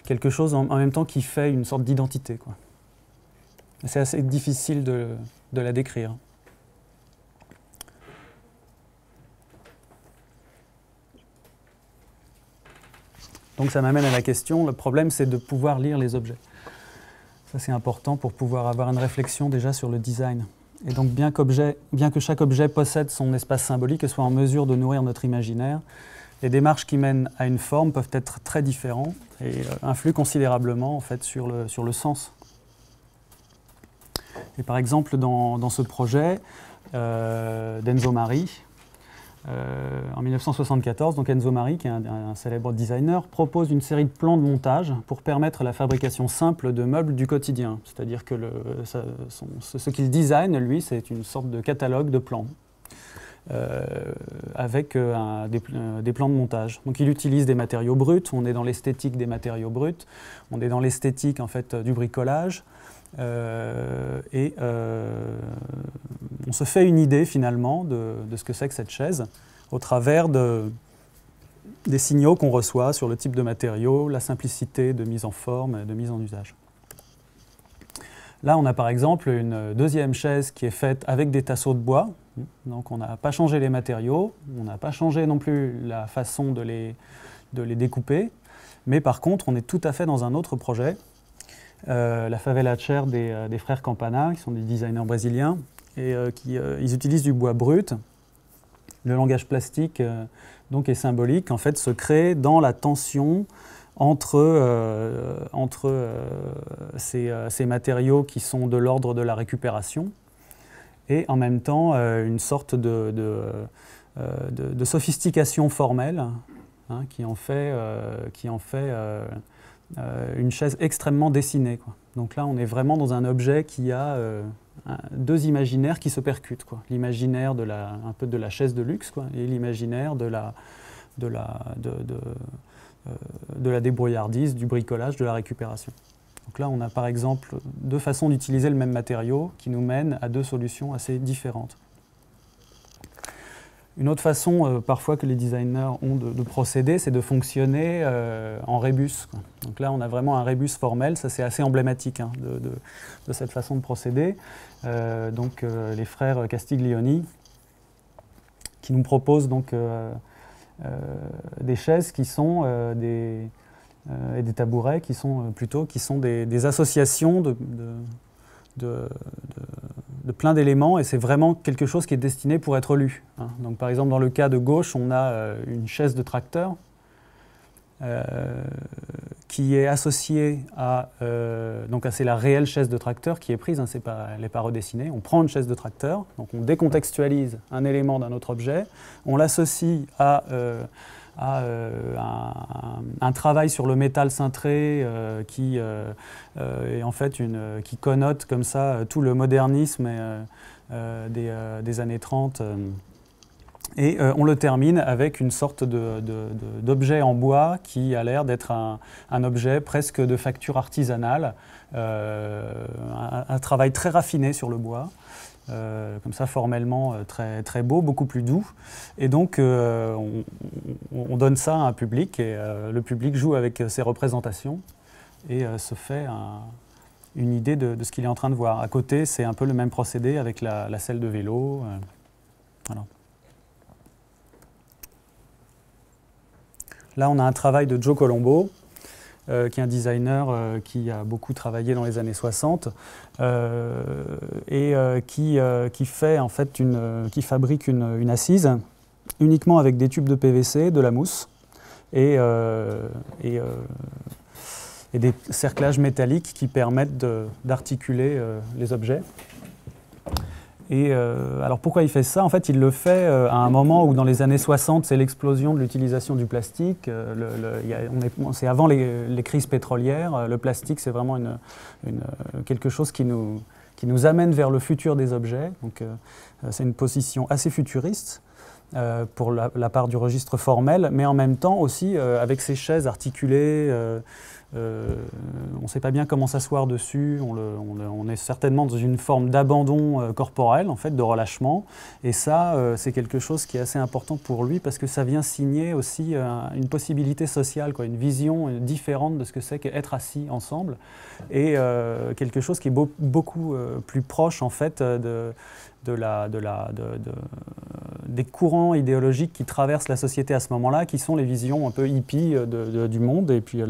quelque chose en même temps qui fait une sorte d'identité, quoi. C'est assez difficile de la décrire. Donc ça m'amène à la question, le problème c'est de pouvoir lire les objets. Ça c'est important pour pouvoir avoir une réflexion déjà sur le design. Et donc, bien que chaque objet possède son espace symbolique et soit en mesure de nourrir notre imaginaire, les démarches qui mènent à une forme peuvent être très différentes et influent considérablement en fait, sur le sens. Et par exemple, dans ce projet d'Enzo Mari, en 1974, donc Enzo Mari, qui est un célèbre designer, propose une série de plans de montage pour permettre la fabrication simple de meubles du quotidien. C'est-à-dire que ce qu'il design, lui, c'est une sorte de catalogue de plans avec des plans de montage. Donc il utilise des matériaux bruts, on est dans l'esthétique des matériaux bruts, on est dans l'esthétique en fait, du bricolage. On se fait une idée finalement de ce que c'est que cette chaise au travers des signaux qu'on reçoit sur le type de matériaux, la simplicité de mise en forme, de mise en usage. Là, on a par exemple une deuxième chaise qui est faite avec des tasseaux de bois. Donc on n'a pas changé les matériaux, on n'a pas changé non plus la façon de les découper, mais par contre, on est tout à fait dans un autre projet. La Favela Chair des frères Campana, qui sont des designers brésiliens, et ils utilisent du bois brut. Le langage plastique donc, est symbolique, en fait, se crée dans la tension entre ces matériaux qui sont de l'ordre de la récupération et en même temps une sorte de sophistication formelle, hein, qui en fait une chaise extrêmement dessinée, quoi. Donc là, on est vraiment dans un objet qui a deux imaginaires qui se percutent, quoi. L'imaginaire un peu de la chaise de luxe, quoi, et l'imaginaire de la débrouillardise, du bricolage, de la récupération. Donc là, on a par exemple deux façons d'utiliser le même matériau qui nous mènent à deux solutions assez différentes. Une autre façon, parfois, que les designers ont de procéder, c'est de fonctionner en rébus, quoi. Donc là, on a vraiment un rébus formel, ça c'est assez emblématique, hein, de cette façon de procéder. Les frères Castiglioni, qui nous proposent donc, des chaises qui sont et des tabourets qui sont des associations de plein d'éléments, et c'est vraiment quelque chose qui est destiné pour être lu, hein. Donc, par exemple, dans le cas de gauche, on a une chaise de tracteur qui est associée à... donc, c'est la réelle chaise de tracteur qui est prise, hein, elle n'est pas redessinée. On prend une chaise de tracteur, donc on décontextualise un élément d'un autre objet, on l'associe à un travail sur le métal cintré qui est en fait qui connote comme ça tout le modernisme des années 30. Et on le termine avec une sorte d'objet en bois qui a l'air d'être un objet presque de facture artisanale, un travail très raffiné sur le bois. Comme ça, formellement très, très beau, beaucoup plus doux. Et donc, on donne ça à un public, et le public joue avec ses représentations et se fait une idée de ce qu'il est en train de voir. À côté, c'est un peu le même procédé avec la selle de vélo. Voilà. Là, on a un travail de Joe Colombo, qui est un designer qui a beaucoup travaillé dans les années 60 et qui fait en fait qui fabrique une assise uniquement avec des tubes de PVC, de la mousse et des cerclages métalliques qui permettent d'articuler les objets. Et alors pourquoi il fait ça? En fait, il le fait à un moment où dans les années 60, c'est l'explosion de l'utilisation du plastique. C'est avant les crises pétrolières. Le plastique, c'est vraiment quelque chose qui nous amène vers le futur des objets. Donc c'est une position assez futuriste pour la part du registre formel, mais en même temps aussi avec ces chaises articulées. On ne sait pas bien comment s'asseoir dessus, on est certainement dans une forme d'abandon corporel, en fait, de relâchement. Et ça, c'est quelque chose qui est assez important pour lui parce que ça vient signer aussi une possibilité sociale, quoi, une vision différente de ce que c'est qu'être assis ensemble et quelque chose qui est beaucoup plus proche, en fait, des courants idéologiques qui traversent la société à ce moment-là, qui sont les visions un peu hippies du monde et puis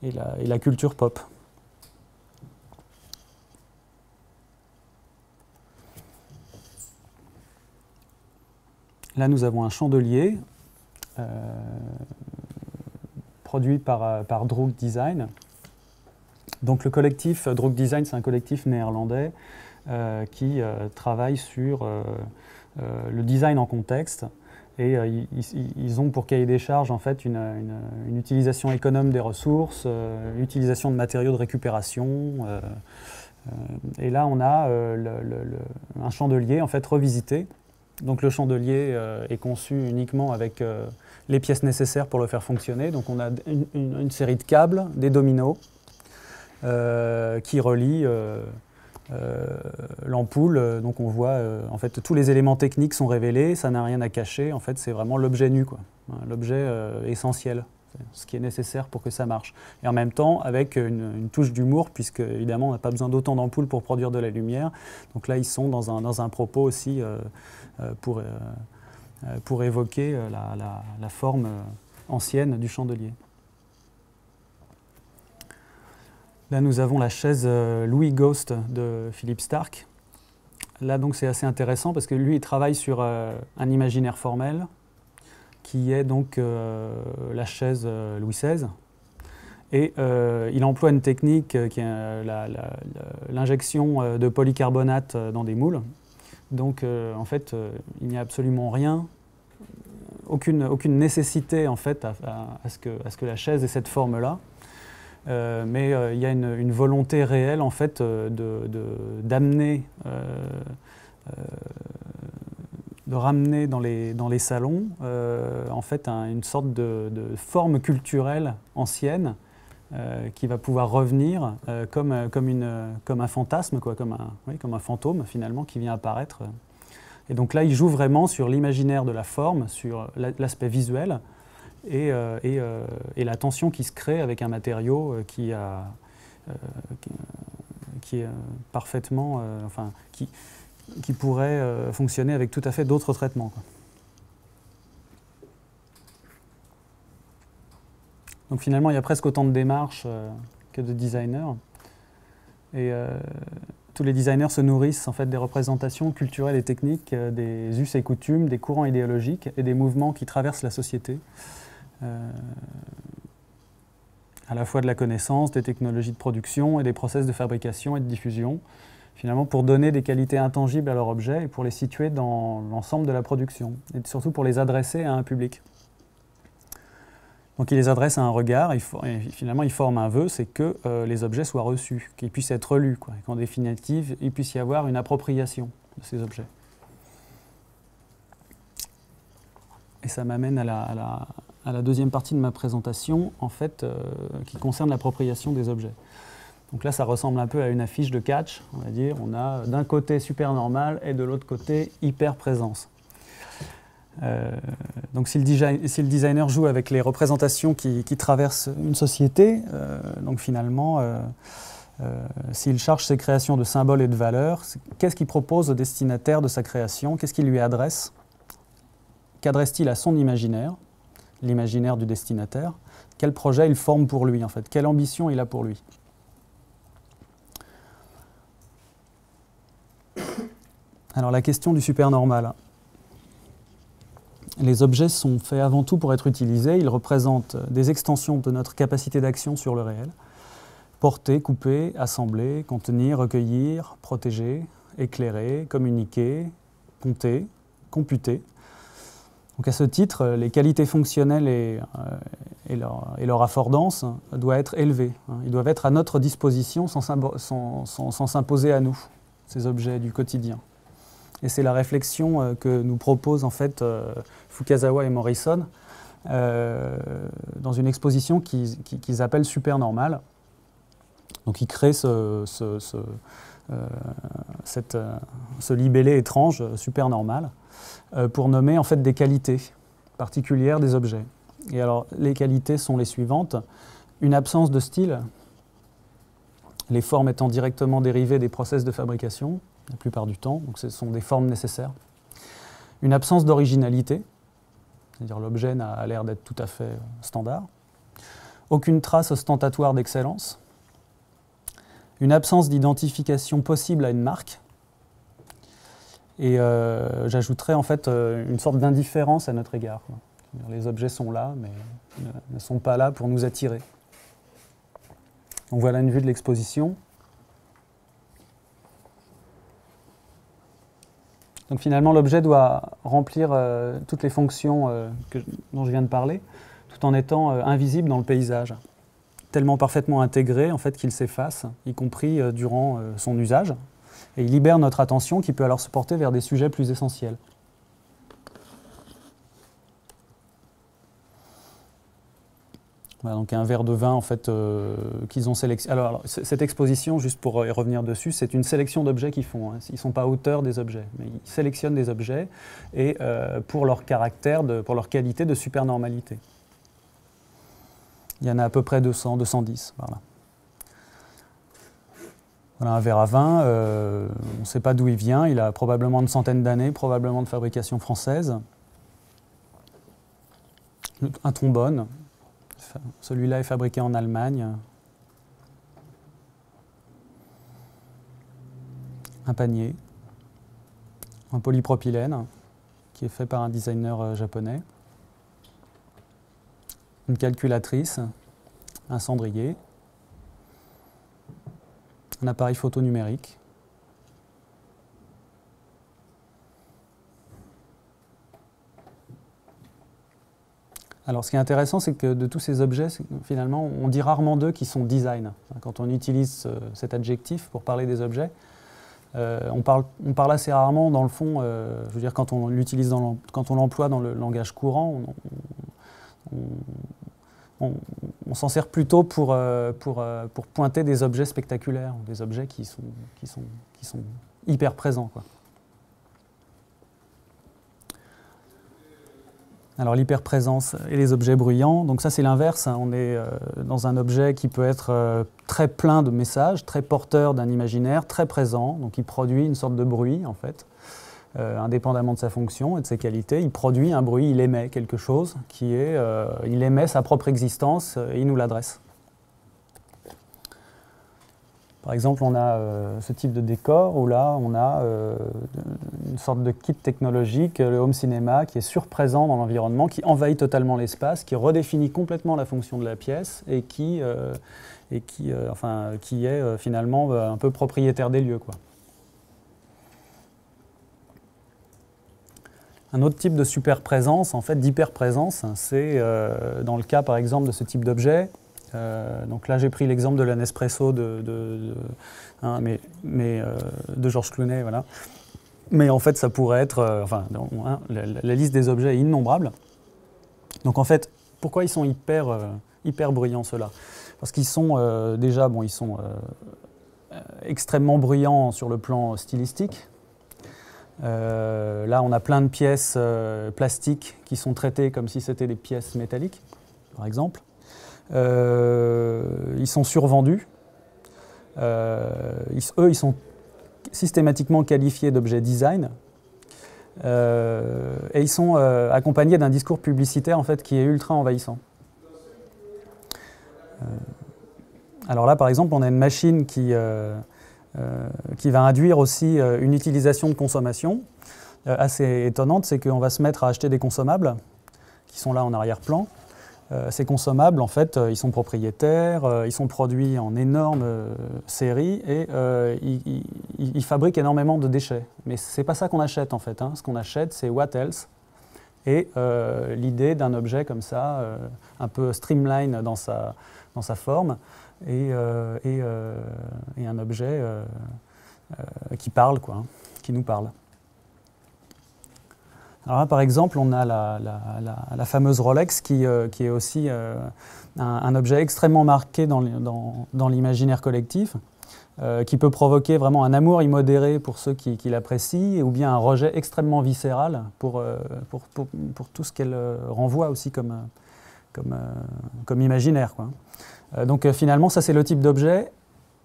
la culture pop. Là, nous avons un chandelier produit par Droog Design. Donc le collectif Droog Design, c'est un collectif néerlandais qui travaille sur le design en contexte. Et ils ont pour cahier des charges en fait une utilisation économe des ressources, utilisation de matériaux de récupération. Et là, on a un chandelier en fait revisité. Donc le chandelier est conçu uniquement avec les pièces nécessaires pour le faire fonctionner. Donc on a une série de câbles, des dominos qui relient l'ampoule. Donc on voit en fait tous les éléments techniques sont révélés, ça n'a rien à cacher. En fait, c'est vraiment l'objet nu, quoi, l'objet essentiel, ce qui est nécessaire pour que ça marche. Et en même temps, avec une touche d'humour, puisque évidemment on n'a pas besoin d'autant d'ampoules pour produire de la lumière. Donc là, ils sont dans un propos aussi pour évoquer la forme ancienne du chandelier. Là, nous avons la chaise Louis Ghost de Philippe Starck. Là, donc, c'est assez intéressant parce que lui, il travaille sur un imaginaire formel qui est donc la chaise Louis XVI. Et il emploie une technique qui est l'injection de polycarbonate dans des moules. Donc, en fait, il n'y a absolument rien, aucune nécessité en fait, à ce que la chaise ait cette forme-là. Mais il y a une volonté réelle en fait d'amener, de ramener dans les salons en fait une sorte de forme culturelle ancienne qui va pouvoir revenir comme un fantasme, quoi, comme un fantôme finalement qui vient apparaître. Et donc là, il joue vraiment sur l'imaginaire de la forme, sur l'aspect visuel. Et la tension qui se crée avec un matériau qui est parfaitement, qui pourrait fonctionner avec tout à fait d'autres traitements, quoi. Donc finalement, il y a presque autant de démarches que de designers. Et tous les designers se nourrissent en fait des représentations culturelles et techniques, des us et coutumes, des courants idéologiques et des mouvements qui traversent la société. À la fois de la connaissance, des technologies de production et des process de fabrication et de diffusion, finalement pour donner des qualités intangibles à leur objet et pour les situer dans l'ensemble de la production, et surtout pour les adresser à un public. Donc il les adresse à un regard, et finalement il forme un vœu, c'est que les objets soient reçus, qu'ils puissent être lus, quoi, et qu'en définitive il puisse y avoir une appropriation de ces objets. Et ça m'amène à la deuxième partie de ma présentation, en fait, qui concerne l'appropriation des objets. Donc là, ça ressemble un peu à une affiche de catch, on va dire. On a d'un côté super normal et de l'autre côté hyper présence. Donc si le designer joue avec les représentations qui traversent une société, donc finalement, s'il charge ses créations de symboles et de valeurs, qu'est-ce qu'il propose au destinataire de sa création? Qu'est-ce qu'il lui adresse? Qu'adresse-t-il à son imaginaire? l'imaginaire du destinataire, quel projet il forme pour lui en fait, quelle ambition il a pour lui. Alors la question du supernormal. Les objets sont faits avant tout pour être utilisés, ils représentent des extensions de notre capacité d'action sur le réel. Porter, couper, assembler, contenir, recueillir, protéger, éclairer, communiquer, compter, computer. Donc à ce titre, les qualités fonctionnelles et leur affordance doivent être élevées. Ils doivent être à notre disposition sans s'imposer à nous, ces objets du quotidien. Et c'est la réflexion que nous proposent en fait Fukazawa et Morrison dans une exposition qu'ils appellent Supernormal. Donc ils créent ce libellé étrange, Supernormal, pour nommer en fait des qualités particulières des objets. Et alors les qualités sont les suivantes: une absence de style, les formes étant directement dérivées des process de fabrication, la plupart du temps, donc ce sont des formes nécessaires. Une absence d'originalité, c'est-à-dire l'objet a l'air d'être tout à fait standard. Aucune trace ostentatoire d'excellence. Une absence d'identification possible à une marque. Et j'ajouterais en fait une sorte d'indifférence à notre égard. Les objets sont là, mais ne sont pas là pour nous attirer. Donc voilà une vue de l'exposition. Donc finalement, l'objet doit remplir toutes les fonctions dont je viens de parler, tout en étant invisible dans le paysage, tellement parfaitement intégré en fait, qu'il s'efface, y compris durant son usage, et il libère notre attention qui peut alors se porter vers des sujets plus essentiels. Voilà, donc un verre de vin en fait, qu'ils ont sélectionné. Alors, cette exposition, juste pour y revenir dessus, c'est une sélection d'objets qu'ils font. Hein. Ils ne sont pas auteurs des objets, mais ils sélectionnent des objets et pour leur caractère, pour leur qualité de supernormalité. Il y en a à peu près 200, 210. Voilà. Voilà un verre à vin, on ne sait pas d'où il vient, il a probablement une centaine d'années, probablement de fabrication française. Un trombone. Celui-là est fabriqué en Allemagne. Un panier. Un polypropylène qui est fait par un designer japonais. Une calculatrice. Un cendrier. Un appareil photo numérique. Alors, ce qui est intéressant, c'est que de tous ces objets, finalement, on dit rarement d'eux qu'ils sont design. Quand on utilise cet adjectif pour parler des objets, on parle assez rarement, dans le fond, je veux dire, quand on l'utilise, quand on l'emploie dans le langage courant, on s'en sert plutôt pour pointer des objets spectaculaires, des objets qui sont hyper présents, quoi. Alors l'hyperprésence et les objets bruyants, donc ça c'est l'inverse, hein. On est dans un objet qui peut être très plein de messages, très porteur d'un imaginaire, très présent, donc il produit une sorte de bruit en fait, indépendamment de sa fonction et de ses qualités. Il produit un bruit, il émet quelque chose qui est, il émet sa propre existence et il nous l'adresse. Par exemple, on a ce type de décor où là, on a une sorte de kit technologique, le home cinéma, qui est surprésent dans l'environnement, qui envahit totalement l'espace, qui redéfinit complètement la fonction de la pièce et qui est finalement un peu propriétaire des lieux, quoi. Un autre type de superprésence, en fait, d'hyperprésence, c'est dans le cas, par exemple, de ce type d'objet. Donc là, j'ai pris l'exemple de la Nespresso de Georges Clooney, voilà. Mais en fait, ça pourrait être, la liste des objets est innombrable. Donc en fait, pourquoi ils sont hyper bruyants ceux-là? Parce qu'ils sont déjà, ils sont extrêmement bruyants sur le plan stylistique. Là, on a plein de pièces plastiques qui sont traitées comme si c'était des pièces métalliques, par exemple. Ils sont survendus. Ils sont systématiquement qualifiés d'objets design. Et ils sont accompagnés d'un discours publicitaire en fait, qui est ultra envahissant. Alors là, par exemple, on a une machine qui va induire aussi une utilisation de consommation assez étonnante, c'est qu'on va se mettre à acheter des consommables qui sont là en arrière-plan. Ces consommables, en fait, ils sont propriétaires, ils sont produits en énormes séries et ils fabriquent énormément de déchets. Mais ce n'est pas ça qu'on achète, en fait. Hein. Ce qu'on achète, c'est what else. Et l'idée d'un objet comme ça, un peu streamline dans sa forme, et un objet qui parle, quoi, hein, qui nous parle. Alors là, par exemple, on a la fameuse Rolex qui est aussi un objet extrêmement marqué dans l'imaginaire collectif, qui peut provoquer vraiment un amour immodéré pour ceux qui l'apprécient, ou bien un rejet extrêmement viscéral pour tout ce qu'elle renvoie aussi comme imaginaire, quoi. Donc finalement, ça c'est le type d'objet.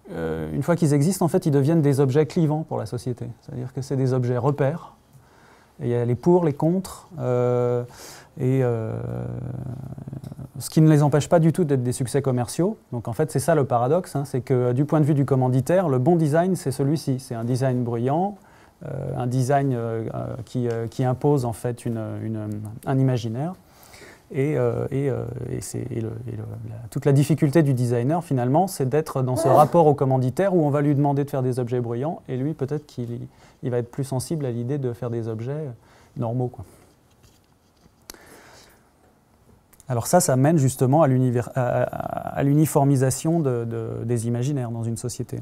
Une fois qu'ils existent, en fait, ils deviennent des objets clivants pour la société. C'est-à-dire que c'est des objets repères. Et il y a les pour, les contre, ce qui ne les empêche pas du tout d'être des succès commerciaux. Donc en fait, c'est ça le paradoxe, hein, c'est que du point de vue du commanditaire, le bon design, c'est celui-ci. C'est un design bruyant, un design qui impose en fait un imaginaire. Toute la difficulté du designer, finalement, c'est d'être dans ce rapport au commanditaire où on va lui demander de faire des objets bruyants, et lui, peut-être qu'il va être plus sensible à l'idée de faire des objets normaux, quoi. Alors ça mène justement à l'uniformisation des imaginaires dans une société.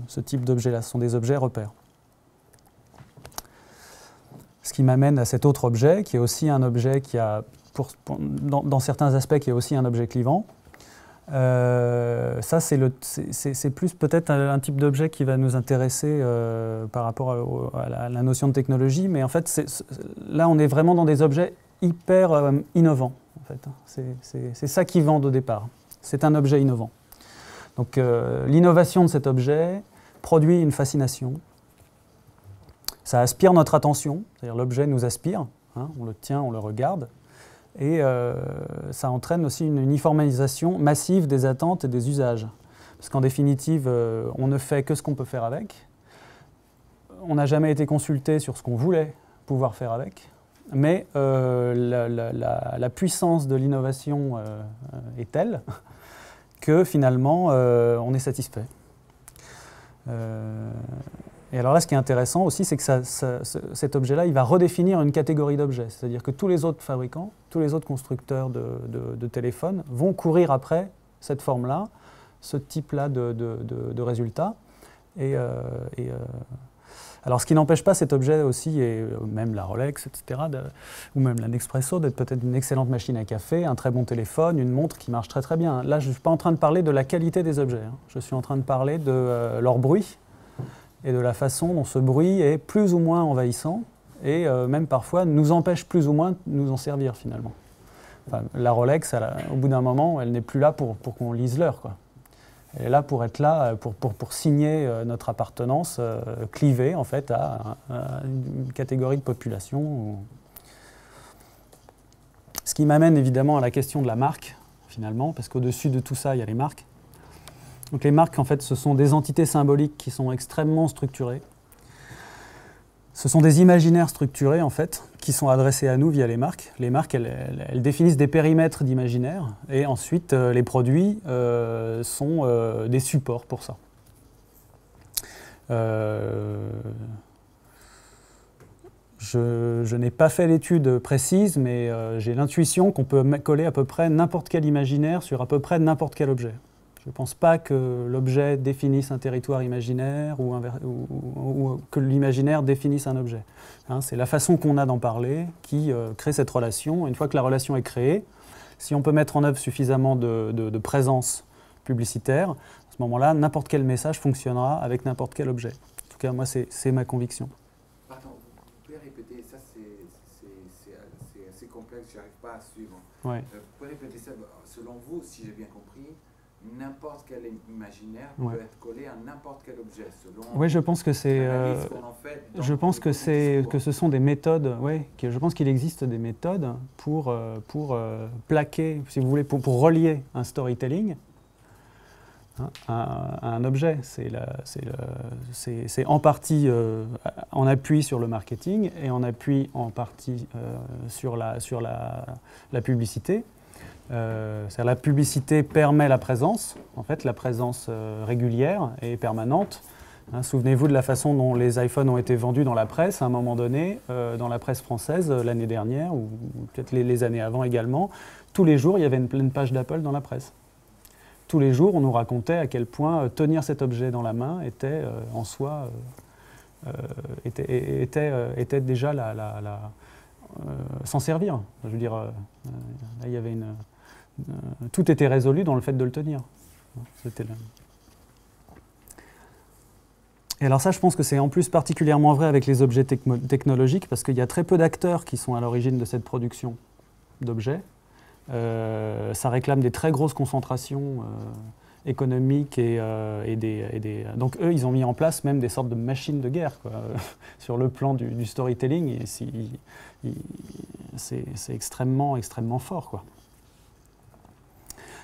Ce type d'objets-là, ce sont des objets repères. Ce qui m'amène à cet autre objet, qui est aussi un objet qui a... dans certains aspects, qui est aussi un objet clivant. Ça, c'est plus peut-être un type d'objet qui va nous intéresser par rapport à la notion de technologie, mais en fait, là, on est vraiment dans des objets hyper innovants. En fait. C'est ça qui vend au départ. C'est un objet innovant. Donc, l'innovation de cet objet produit une fascination. Ça aspire notre attention, c'est-à-dire l'objet nous aspire, hein, on le tient, on le regarde. Et ça entraîne aussi une uniformisation massive des attentes et des usages. Parce qu'en définitive, on ne fait que ce qu'on peut faire avec. On n'a jamais été consulté sur ce qu'on voulait pouvoir faire avec. Mais la puissance de l'innovation est telle que finalement, on est satisfait. Et alors là, ce qui est intéressant aussi, c'est que cet objet-là, il va redéfinir une catégorie d'objets. C'est-à-dire que tous les autres fabricants, tous les autres constructeurs de téléphones vont courir après cette forme-là, ce type-là de résultats. Alors, ce qui n'empêche pas cet objet aussi, et même la Rolex, etc., ou même la Nespresso, d'être peut-être une excellente machine à café, un très bon téléphone, une montre qui marche très très bien. Là, je ne suis pas en train de parler de la qualité des objets. Hein. Je suis en train de parler de leur bruit, et de la façon dont ce bruit est plus ou moins envahissant, et même parfois nous empêche plus ou moins de nous en servir finalement. Enfin, la Rolex, au bout d'un moment, elle n'est plus là pour qu'on lise l'heure, quoi. Elle est là pour être là, pour signer notre appartenance clivée en fait à une catégorie de population. Ce qui m'amène évidemment à la question de la marque, finalement, parce qu'au-dessus de tout ça, il y a les marques. Donc les marques, en fait, ce sont des entités symboliques qui sont extrêmement structurées. Ce sont des imaginaires structurés, en fait, qui sont adressés à nous via les marques. Les marques, elles définissent des périmètres d'imaginaire, et ensuite, les produits sont des supports pour ça. Je n'ai pas fait l'étude précise, mais j'ai l'intuition qu'on peut coller à peu près n'importe quel imaginaire sur à peu près n'importe quel objet. Je ne pense pas que l'objet définisse un territoire imaginaire ou que l'imaginaire définisse un objet. Hein, c'est la façon qu'on a d'en parler qui crée cette relation. Une fois que la relation est créée, si on peut mettre en œuvre suffisamment de présence publicitaire, à ce moment-là, n'importe quel message fonctionnera avec n'importe quel objet. En tout cas, moi, c'est ma conviction. Pardon, vous pouvez répéter, ça c'est assez complexe, je n'arrive pas à suivre. Ouais. Vous pouvez répéter ça, selon vous, si j'ai bien compris, n'importe quel imaginaire Ouais. peut être collé à n'importe quel objet, selon Oui, je pense que c'est. l'analyse qu'on en fait dans Je pense le que discours. ce sont des méthodes. Ouais, je pense qu'il existe des méthodes pour plaquer, si vous voulez, pour relier un storytelling hein, à un objet. C'est en partie en appui sur le marketing et en appui en partie sur la publicité. C'est-à-dire la publicité permet la présence, en fait, la présence régulière et permanente. Hein, souvenez-vous de la façon dont les iPhones ont été vendus dans la presse à un moment donné, dans la presse française l'année dernière, ou peut-être les années avant également. Tous les jours, il y avait une pleine page d'Apple dans la presse. Tous les jours, on nous racontait à quel point tenir cet objet dans la main était en soi était déjà s'en servir. Je veux dire, là, il y avait tout était résolu dans le fait de le tenir. Et alors ça, je pense que c'est en plus particulièrement vrai avec les objets technologiques, parce qu'il y a très peu d'acteurs qui sont à l'origine de cette production d'objets. Ça réclame des très grosses concentrations économiques donc eux, ils ont mis en place même des sortes de machines de guerre quoi, sur le plan du storytelling. Et c'est extrêmement, extrêmement fort, quoi.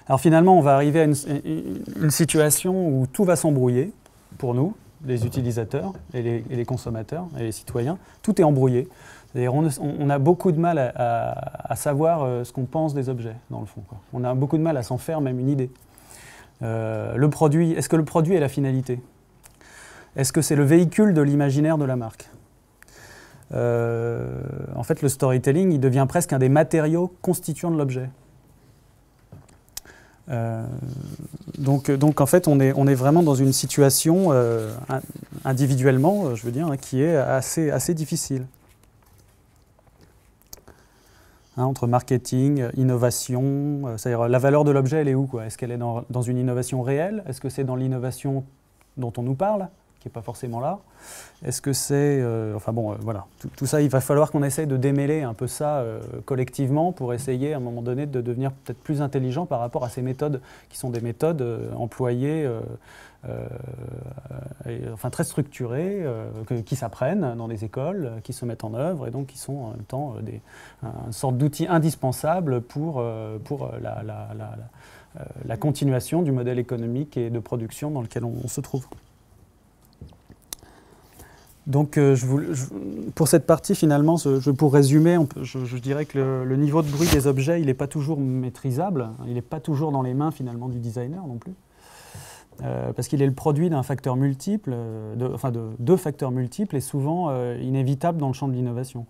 Alors finalement, on va arriver à une situation où tout va s'embrouiller pour nous, les utilisateurs et les consommateurs et les citoyens. Tout est embrouillé. C'est-à-dire on a beaucoup de mal à savoir ce qu'on pense des objets, dans le fond, quoi. On a beaucoup de mal à s'en faire même une idée. Est-ce que le produit est la finalité? Est-ce que c'est le véhicule de l'imaginaire de la marque? En fait, le storytelling, il devient presque un des matériaux constituants de l'objet. Donc en fait, on est vraiment dans une situation individuellement, je veux dire, hein, qui est assez difficile. Hein, entre marketing, innovation, c'est-à-dire la valeur de l'objet, elle est où, quoi? Est-ce qu'elle est dans une innovation réelle? Est-ce que c'est dans l'innovation dont on nous parle, qui n'est pas forcément là? Est-ce que c'est... enfin bon, voilà. Tout ça, il va falloir qu'on essaye de démêler un peu ça collectivement pour essayer, à un moment donné, de devenir peut-être plus intelligent par rapport à ces méthodes, qui sont des méthodes employées, enfin très structurées, qui s'apprennent dans les écoles, qui se mettent en œuvre, et donc qui sont en même temps une sorte d'outil indispensable pour la continuation du modèle économique et de production dans lequel on se trouve. Donc, pour cette partie, finalement, pour résumer, je dirais que le niveau de bruit des objets, il n'est pas toujours maîtrisable, il n'est pas toujours dans les mains, finalement, du designer non plus, parce qu'il est le produit d'un facteur multiple, de deux facteurs multiples, et souvent inévitables dans le champ de l'innovation.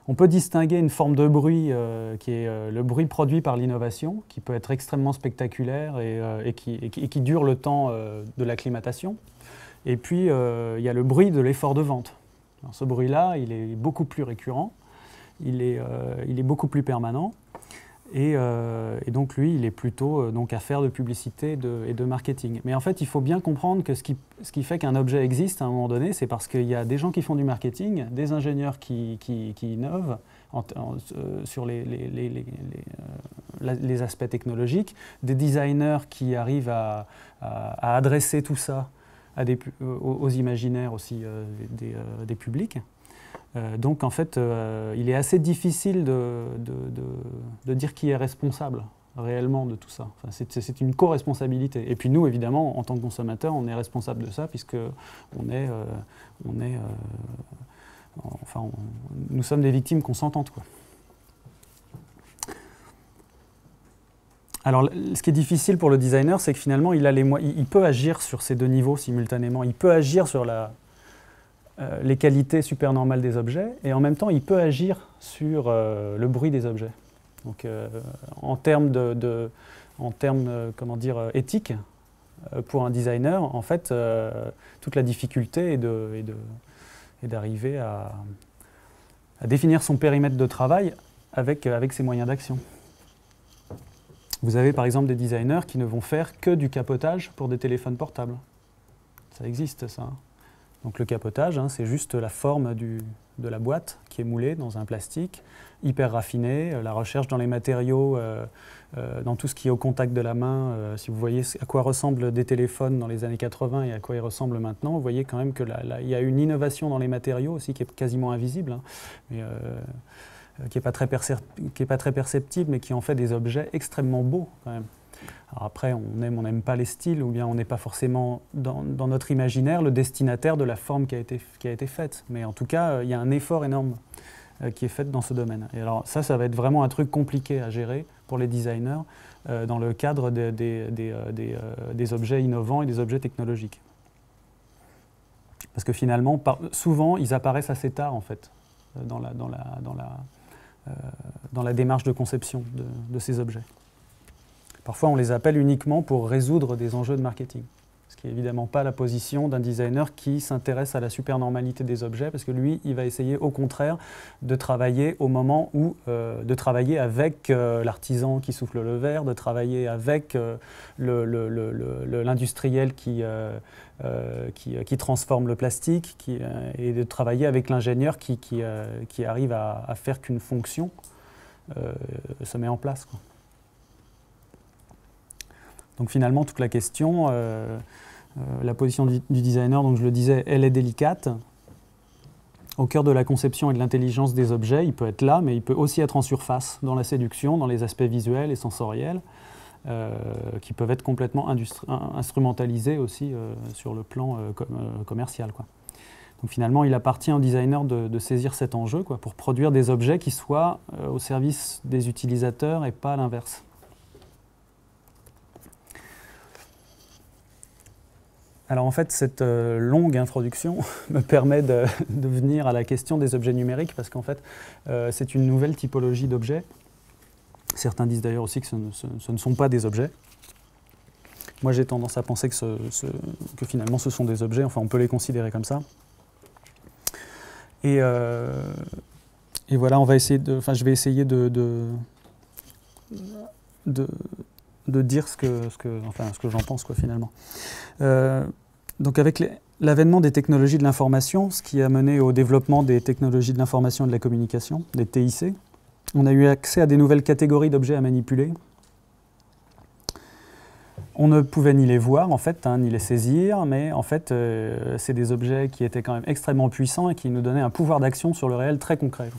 On peut distinguer une forme de bruit qui est le bruit produit par l'innovation, qui peut être extrêmement spectaculaire et qui dure le temps de l'acclimatation. Et puis, il y a le bruit de l'effort de vente. Alors, ce bruit-là, il est beaucoup plus récurrent, il est beaucoup plus permanent. Et donc, lui, il est plutôt donc, affaire de publicité et de marketing. Mais en fait, il faut bien comprendre que ce qui fait qu'un objet existe à un moment donné, c'est parce qu'il y a des gens qui font du marketing, des ingénieurs qui innovent sur les aspects technologiques, des designers qui arrivent à adresser tout ça aux imaginaires aussi des publics. Donc en fait, il est assez difficile de dire qui est responsable réellement de tout ça. Enfin, c'est une co-responsabilité. Et puis nous, évidemment, en tant que consommateurs, on est responsable de ça puisque nous sommes des victimes consentantes, quoi. Alors, ce qui est difficile pour le designer, c'est que finalement, il peut agir sur ces deux niveaux simultanément. Il peut agir sur les qualités supernormales des objets, et en même temps, il peut agir sur le bruit des objets. Donc, en termes comment dire, éthiques, pour un designer, en fait, toute la difficulté est d'arriver à définir son périmètre de travail avec ses moyens d'action. Vous avez par exemple des designers qui ne vont faire que du capotage pour des téléphones portables. Ça existe, ça. Donc le capotage, hein, c'est juste la forme de la boîte qui est moulée dans un plastique, hyper raffiné, la recherche dans les matériaux, dans tout ce qui est au contact de la main. Si vous voyez à quoi ressemblent des téléphones dans les années 80 et à quoi ils ressemblent maintenant, vous voyez quand même qu'il y a une innovation dans les matériaux aussi qui est quasiment invisible, hein, mais, qui n'est pas très perceptible, mais qui en fait des objets extrêmement beaux quand même. Alors après, on aime, on n'aime pas les styles, ou bien on n'est pas forcément dans notre imaginaire le destinataire de la forme qui a été faite. Mais en tout cas, il y a un effort énorme qui est fait dans ce domaine. Et alors ça va être vraiment un truc compliqué à gérer pour les designers dans le cadre des objets innovants et des objets technologiques. Parce que finalement, souvent, ils apparaissent assez tard en fait dans la démarche de conception de ces objets. Parfois, on les appelle uniquement pour résoudre des enjeux de marketing. Ce qui n'est évidemment pas la position d'un designer qui s'intéresse à la supernormalité des objets, parce que lui, il va essayer au contraire de travailler au moment où, de travailler avec l'artisan qui souffle le verre, de travailler avec l'industriel qui transforme le plastique, et de travailler avec l'ingénieur qui arrive à faire qu'une fonction se met en place, quoi. Donc finalement, toute la question, la position du designer, donc je le disais, elle est délicate. Au cœur de la conception et de l'intelligence des objets, il peut être là, mais il peut aussi être en surface, dans la séduction, dans les aspects visuels et sensoriels, qui peuvent être complètement instrumentalisés aussi sur le plan commercial, quoi. Donc finalement, il appartient au designer de saisir cet enjeu, quoi, pour produire des objets qui soient au service des utilisateurs et pas l'inverse. Alors en fait, cette longue introduction me permet de venir à la question des objets numériques, parce qu'en fait, c'est une nouvelle typologie d'objets. Certains disent d'ailleurs aussi que ce ne sont pas des objets. Moi, j'ai tendance à penser que finalement, ce sont des objets, enfin, on peut les considérer comme ça. Et voilà, je vais essayer de dire ce que j'en pense, quoi, finalement. Donc avec l'avènement des technologies de l'information, ce qui a mené au développement des technologies de l'information et de la communication, des TIC, on a eu accès à des nouvelles catégories d'objets à manipuler. On ne pouvait ni les voir, en fait, ni les saisir, mais en fait, c'est des objets qui étaient quand même extrêmement puissants et qui nous donnaient un pouvoir d'action sur le réel très concret.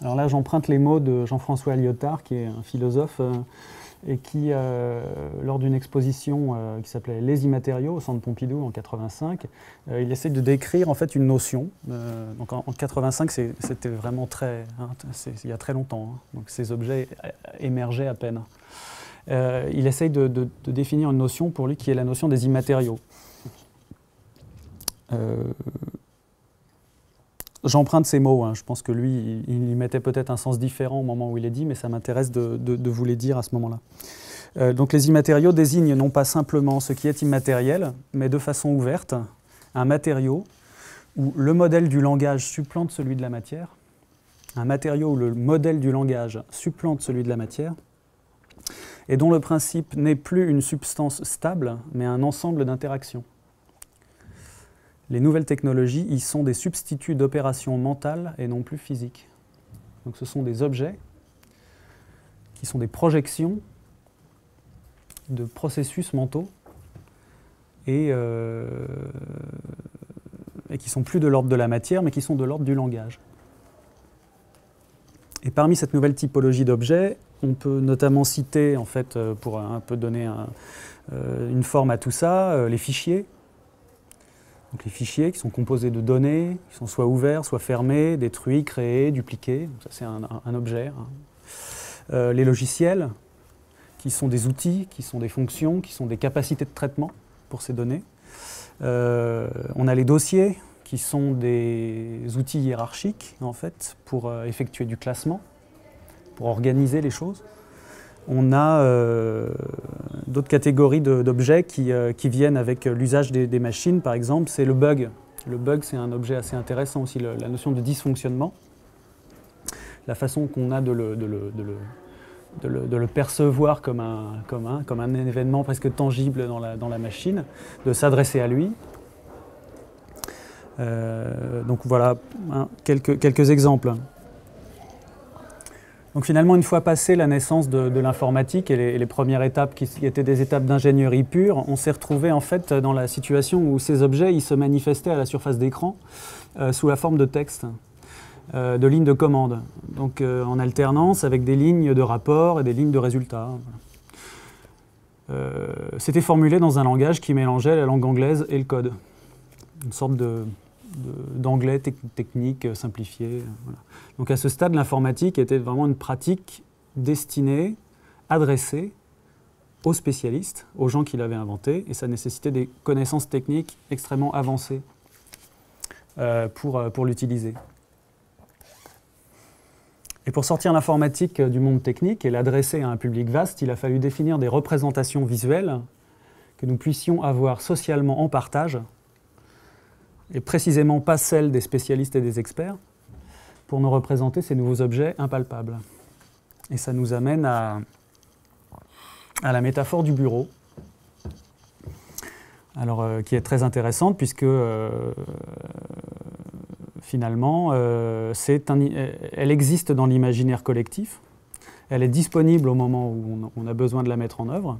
Alors là, j'emprunte les mots de Jean-François Lyotard, qui est un philosophe, et qui, lors d'une exposition qui s'appelait Les Immatériaux au Centre Pompidou en 1985, il essaie de décrire en fait une notion. Donc en 1985, c'était vraiment il y a très longtemps, hein, donc ces objets émergeaient à peine. Il essaye de définir une notion pour lui qui est la notion des immatériaux. J'emprunte ces mots, hein. Je pense que lui, il y mettait peut-être un sens différent au moment où il est dit, mais ça m'intéresse de vous les dire à ce moment-là. Donc les immatériaux désignent non pas simplement ce qui est immatériel, mais de façon ouverte, un matériau où le modèle du langage supplante celui de la matière, un matériau où le modèle du langage supplante celui de la matière, et dont le principe n'est plus une substance stable, mais un ensemble d'interactions. Les nouvelles technologies y sont des substituts d'opérations mentales et non plus physiques. Donc ce sont des objets qui sont des projections de processus mentaux et qui sont plus de l'ordre de la matière, mais qui sont de l'ordre du langage. Et parmi cette nouvelle typologie d'objets, on peut notamment citer, en fait, pour un peu donner une forme à tout ça, les fichiers. Donc les fichiers qui sont composés de données, qui sont soit ouverts, soit fermés, détruits, créés, dupliqués. Ça, c'est un objet. Les logiciels, qui sont des outils, qui sont des fonctions, qui sont des capacités de traitement pour ces données. On a les dossiers, qui sont des outils hiérarchiques, en fait, pour effectuer du classement, pour organiser les choses. On a d'autres catégories d'objets qui viennent avec l'usage des machines, par exemple, c'est le bug. Le bug, c'est un objet assez intéressant aussi, la notion de dysfonctionnement. La façon qu'on a de le percevoir comme un événement presque tangible dans la machine, de s'adresser à lui. Donc voilà quelques exemples. Donc finalement, une fois passée la naissance de l'informatique et les premières étapes qui étaient des étapes d'ingénierie pure, on s'est retrouvé en fait dans la situation où ces objets ils se manifestaient à la surface d'écran sous la forme de texte, de lignes de commande. Donc en alternance avec des lignes de rapport et des lignes de résultats. C'était formulé dans un langage qui mélangeait la langue anglaise et le code. Une sorte d'anglais technique simplifié. Voilà. Donc à ce stade, l'informatique était vraiment une pratique destinée, adressée aux spécialistes, aux gens qui l'avaient inventé, et ça nécessitait des connaissances techniques extrêmement avancées pour l'utiliser. Et pour sortir l'informatique du monde technique et l'adresser à un public vaste, il a fallu définir des représentations visuelles que nous puissions avoir socialement en partage, et précisément pas celles des spécialistes et des experts, pour nous représenter ces nouveaux objets impalpables. Et ça nous amène à la métaphore du bureau, alors, qui est très intéressante puisque finalement, elle existe dans l'imaginaire collectif, elle est disponible au moment où on a besoin de la mettre en œuvre,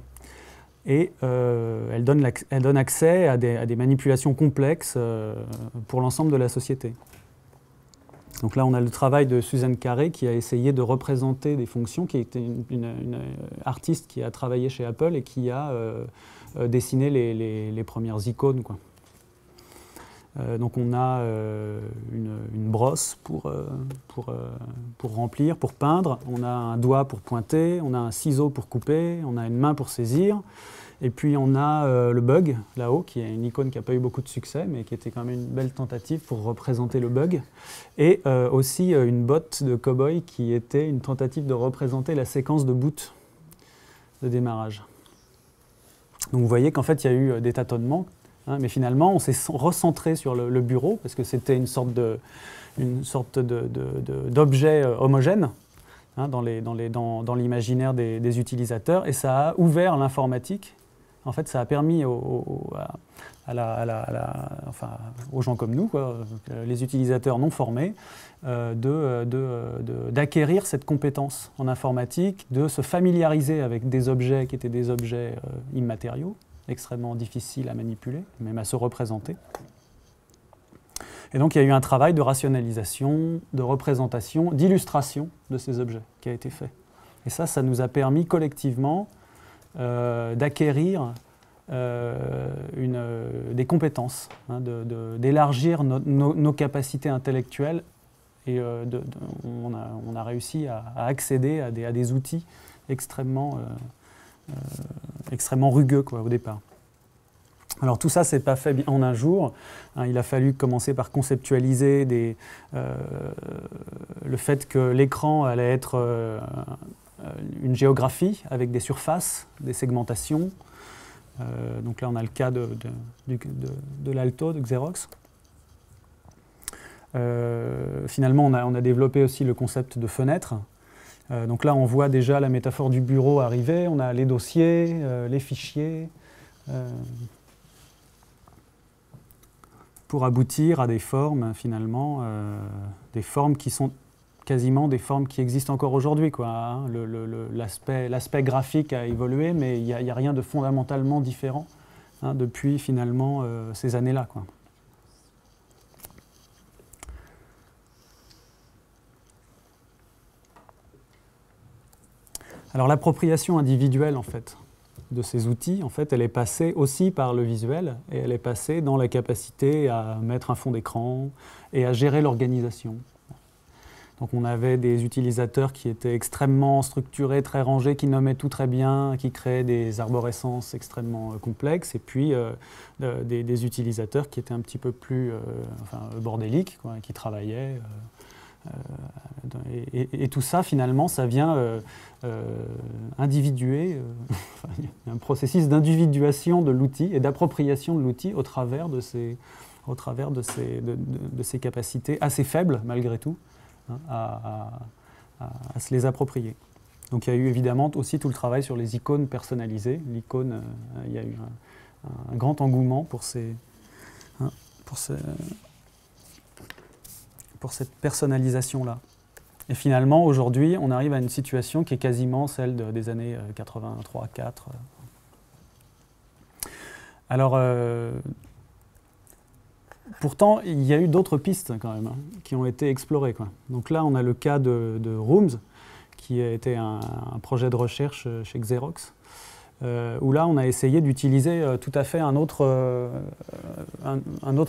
et elle donne accès à des manipulations complexes pour l'ensemble de la société. Donc là, on a le travail de Suzanne Carré qui a essayé de représenter des fonctions, qui était une artiste qui a travaillé chez Apple et qui a dessiné les premières icônes, quoi. Donc on a une brosse pour remplir, pour peindre, on a un doigt pour pointer, on a un ciseau pour couper, on a une main pour saisir, et puis on a le bug là-haut, qui est une icône qui n'a pas eu beaucoup de succès, mais qui était quand même une belle tentative pour représenter le bug, et aussi une botte de cow-boy qui était une tentative de représenter la séquence de boot, de démarrage. Donc vous voyez qu'en fait il y a eu des tâtonnements. Mais finalement, on s'est recentré sur le bureau parce que c'était une sorte d'objet homogène dans l'imaginaire des utilisateurs, et ça a ouvert l'informatique. En fait, ça a permis aux gens comme nous, quoi, les utilisateurs non formés, d'acquérir cette compétence en informatique, de se familiariser avec des objets qui étaient des objets immatériaux, extrêmement difficile à manipuler, même à se représenter. Et donc il y a eu un travail de rationalisation, de représentation, d'illustration de ces objets qui a été fait. Et ça nous a permis collectivement d'acquérir des compétences, d'élargir nos capacités intellectuelles, et on a réussi à accéder à des outils extrêmement rugueux, quoi, au départ. Alors tout ça, c'est pas fait en un jour. Il a fallu commencer par conceptualiser le fait que l'écran allait être une géographie avec des surfaces, des segmentations. Donc là, on a le cas de l'Alto, de Xerox. Finalement, on a développé aussi le concept de fenêtre. Donc là, on voit déjà la métaphore du bureau arriver, on a les dossiers, les fichiers, pour aboutir à des formes, finalement, des formes qui sont quasiment des formes qui existent encore aujourd'hui, quoi, hein. L'aspect graphique a évolué, mais il n'y a rien de fondamentalement différent, hein, depuis, finalement, ces années-là, quoi. Alors l'appropriation individuelle, en fait, de ces outils, en fait, elle est passée aussi par le visuel, et elle est passée dans la capacité à mettre un fond d'écran et à gérer l'organisation. Donc on avait des utilisateurs qui étaient extrêmement structurés, très rangés, qui nommaient tout très bien, qui créaient des arborescences extrêmement complexes, et puis des utilisateurs qui étaient un petit peu plus bordéliques, quoi, qui travaillaient. Et tout ça, finalement, ça vient individuer, il y a un processus d'individuation de l'outil et d'appropriation de l'outil au travers de ces capacités assez faibles, malgré tout, hein, à se les approprier. Donc il y a eu évidemment aussi tout le travail sur les icônes personnalisées. L'icône, il y a eu un grand engouement pour cette personnalisation-là. Et finalement, aujourd'hui, on arrive à une situation qui est quasiment celle des années 83, 4. Alors, pourtant, il y a eu d'autres pistes quand même, hein, qui ont été explorées, quoi. Donc là, on a le cas de Rooms, qui a été un projet de recherche chez Xerox, où là, on a essayé d'utiliser tout à fait un autre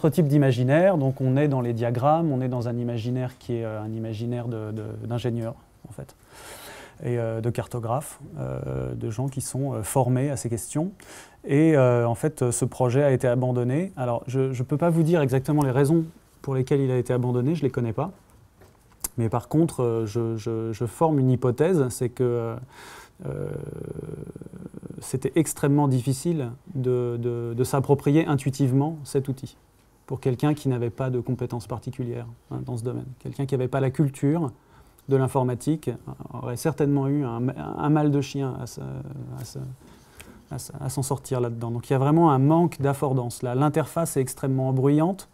type d'imaginaire. Donc on est dans les diagrammes, on est dans un imaginaire qui est un imaginaire d'ingénieurs, en fait, et de cartographes, de gens qui sont formés à ces questions. Et en fait, ce projet a été abandonné. Alors, je ne peux pas vous dire exactement les raisons pour lesquelles il a été abandonné, je ne les connais pas. Mais par contre, je forme une hypothèse, c'est que c'était extrêmement difficile de s'approprier intuitivement cet outil pour quelqu'un qui n'avait pas de compétences particulières, hein, dans ce domaine. Quelqu'un qui n'avait pas la culture de l'informatique aurait certainement eu un mal de chien à s'en sortir là-dedans. Donc il y a vraiment un manque d'affordance. L'interface est extrêmement bruyante,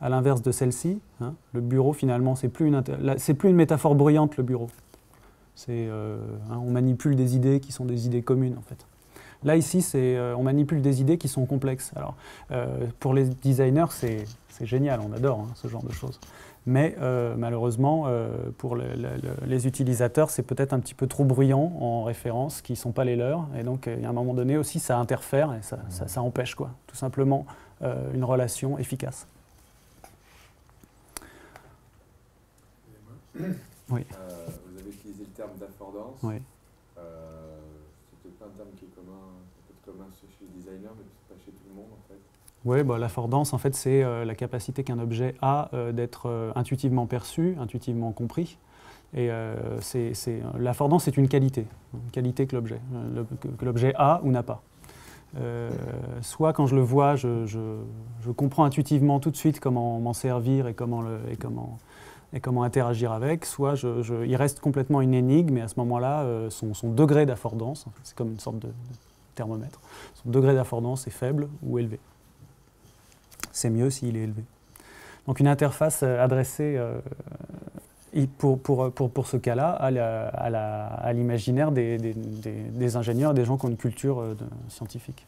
à l'inverse de celle-ci. Hein. Le bureau, finalement, c'est plus une métaphore bruyante, le bureau. On manipule des idées qui sont des idées communes, en fait. Là, ici, on manipule des idées qui sont complexes. Alors, pour les designers, c'est génial, on adore, hein, ce genre de choses. Mais malheureusement, pour les utilisateurs, c'est peut-être un petit peu trop bruyant en références qui ne sont pas les leurs. Et donc, il y a un moment donné aussi, ça interfère et ça empêche, quoi, tout simplement, une relation efficace. Oui. Vous avez utilisé le terme d'affordance. Oui. C'est peut-être pas un terme qui est commun, peut-être commun chez les designers, mais pas chez tout le monde en fait. Oui, bah, l'affordance, en fait, c'est la capacité qu'un objet a d'être intuitivement perçu, intuitivement compris. Et l'affordance, c'est une qualité que l'objet a ou n'a pas. Soit quand je le vois, je comprends intuitivement tout de suite comment m'en servir et comment interagir avec, soit il reste complètement une énigme, et à ce moment-là, son degré d'affordance, en fait, c'est comme une sorte de thermomètre, son degré d'affordance est faible ou élevé. C'est mieux s'il est élevé. Donc une interface adressée pour ce cas-là à l'imaginaire des ingénieurs et des gens qui ont une culture scientifique.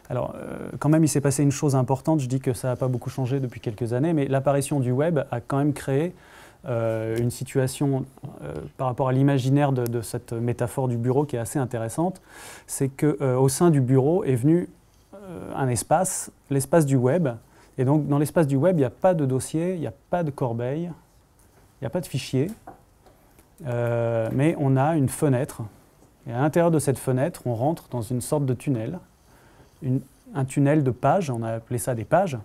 Alors, quand même, il s'est passé une chose importante. Je dis que ça n'a pas beaucoup changé depuis quelques années, mais l'apparition du web a quand même créé une situation par rapport à l'imaginaire de cette métaphore du bureau qui est assez intéressante. C'est qu'au sein du bureau est venu un espace, l'espace du web. Et donc, dans l'espace du web, il n'y a pas de dossier, il n'y a pas de corbeille, il n'y a pas de fichier, mais on a une fenêtre. Et à l'intérieur de cette fenêtre, on rentre dans une sorte de tunnel. Un tunnel de pages, on a appelé ça des pages,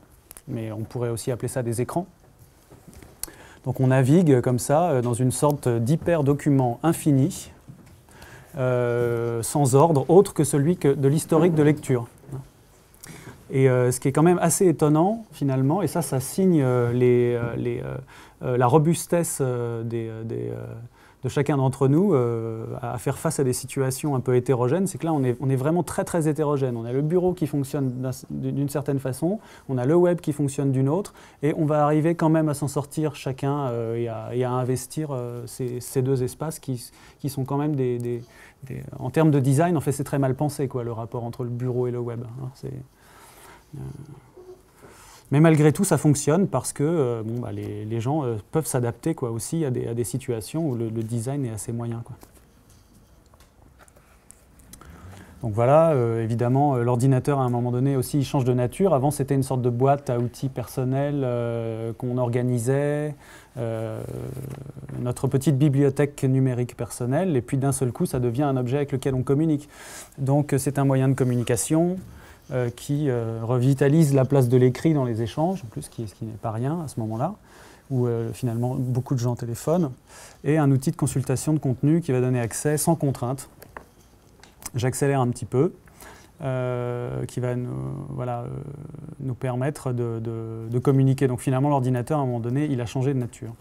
mais on pourrait aussi appeler ça des écrans. Donc on navigue comme ça dans une sorte d'hyper-document infini, sans ordre autre que celui de l'historique de lecture. Et ce qui est quand même assez étonnant finalement, et ça signe la robustesse de chacun d'entre nous à faire face à des situations un peu hétérogènes, c'est que là, on est vraiment très, très hétérogène. On a le bureau qui fonctionne d'une certaine façon, on a le web qui fonctionne d'une autre, et on va arriver quand même à s'en sortir chacun et à investir ces deux espaces qui sont quand même en termes de design, en fait, c'est très mal pensé, quoi, le rapport entre le bureau et le web. Hein, mais malgré tout, ça fonctionne parce que les gens peuvent s'adapter aussi à des situations où le design est assez moyen, quoi. Donc voilà, évidemment, l'ordinateur, à un moment donné aussi, il change de nature. Avant, c'était une sorte de boîte à outils personnels qu'on organisait, notre petite bibliothèque numérique personnelle, et puis d'un seul coup, ça devient un objet avec lequel on communique. Donc c'est un moyen de communication qui revitalise la place de l'écrit dans les échanges, en plus, ce qui n'est pas rien à ce moment-là, où finalement beaucoup de gens téléphonent, et un outil de consultation de contenu qui va donner accès sans contrainte. J'accélère un petit peu, qui va nous permettre de communiquer. Donc finalement, l'ordinateur, à un moment donné, il a changé de nature.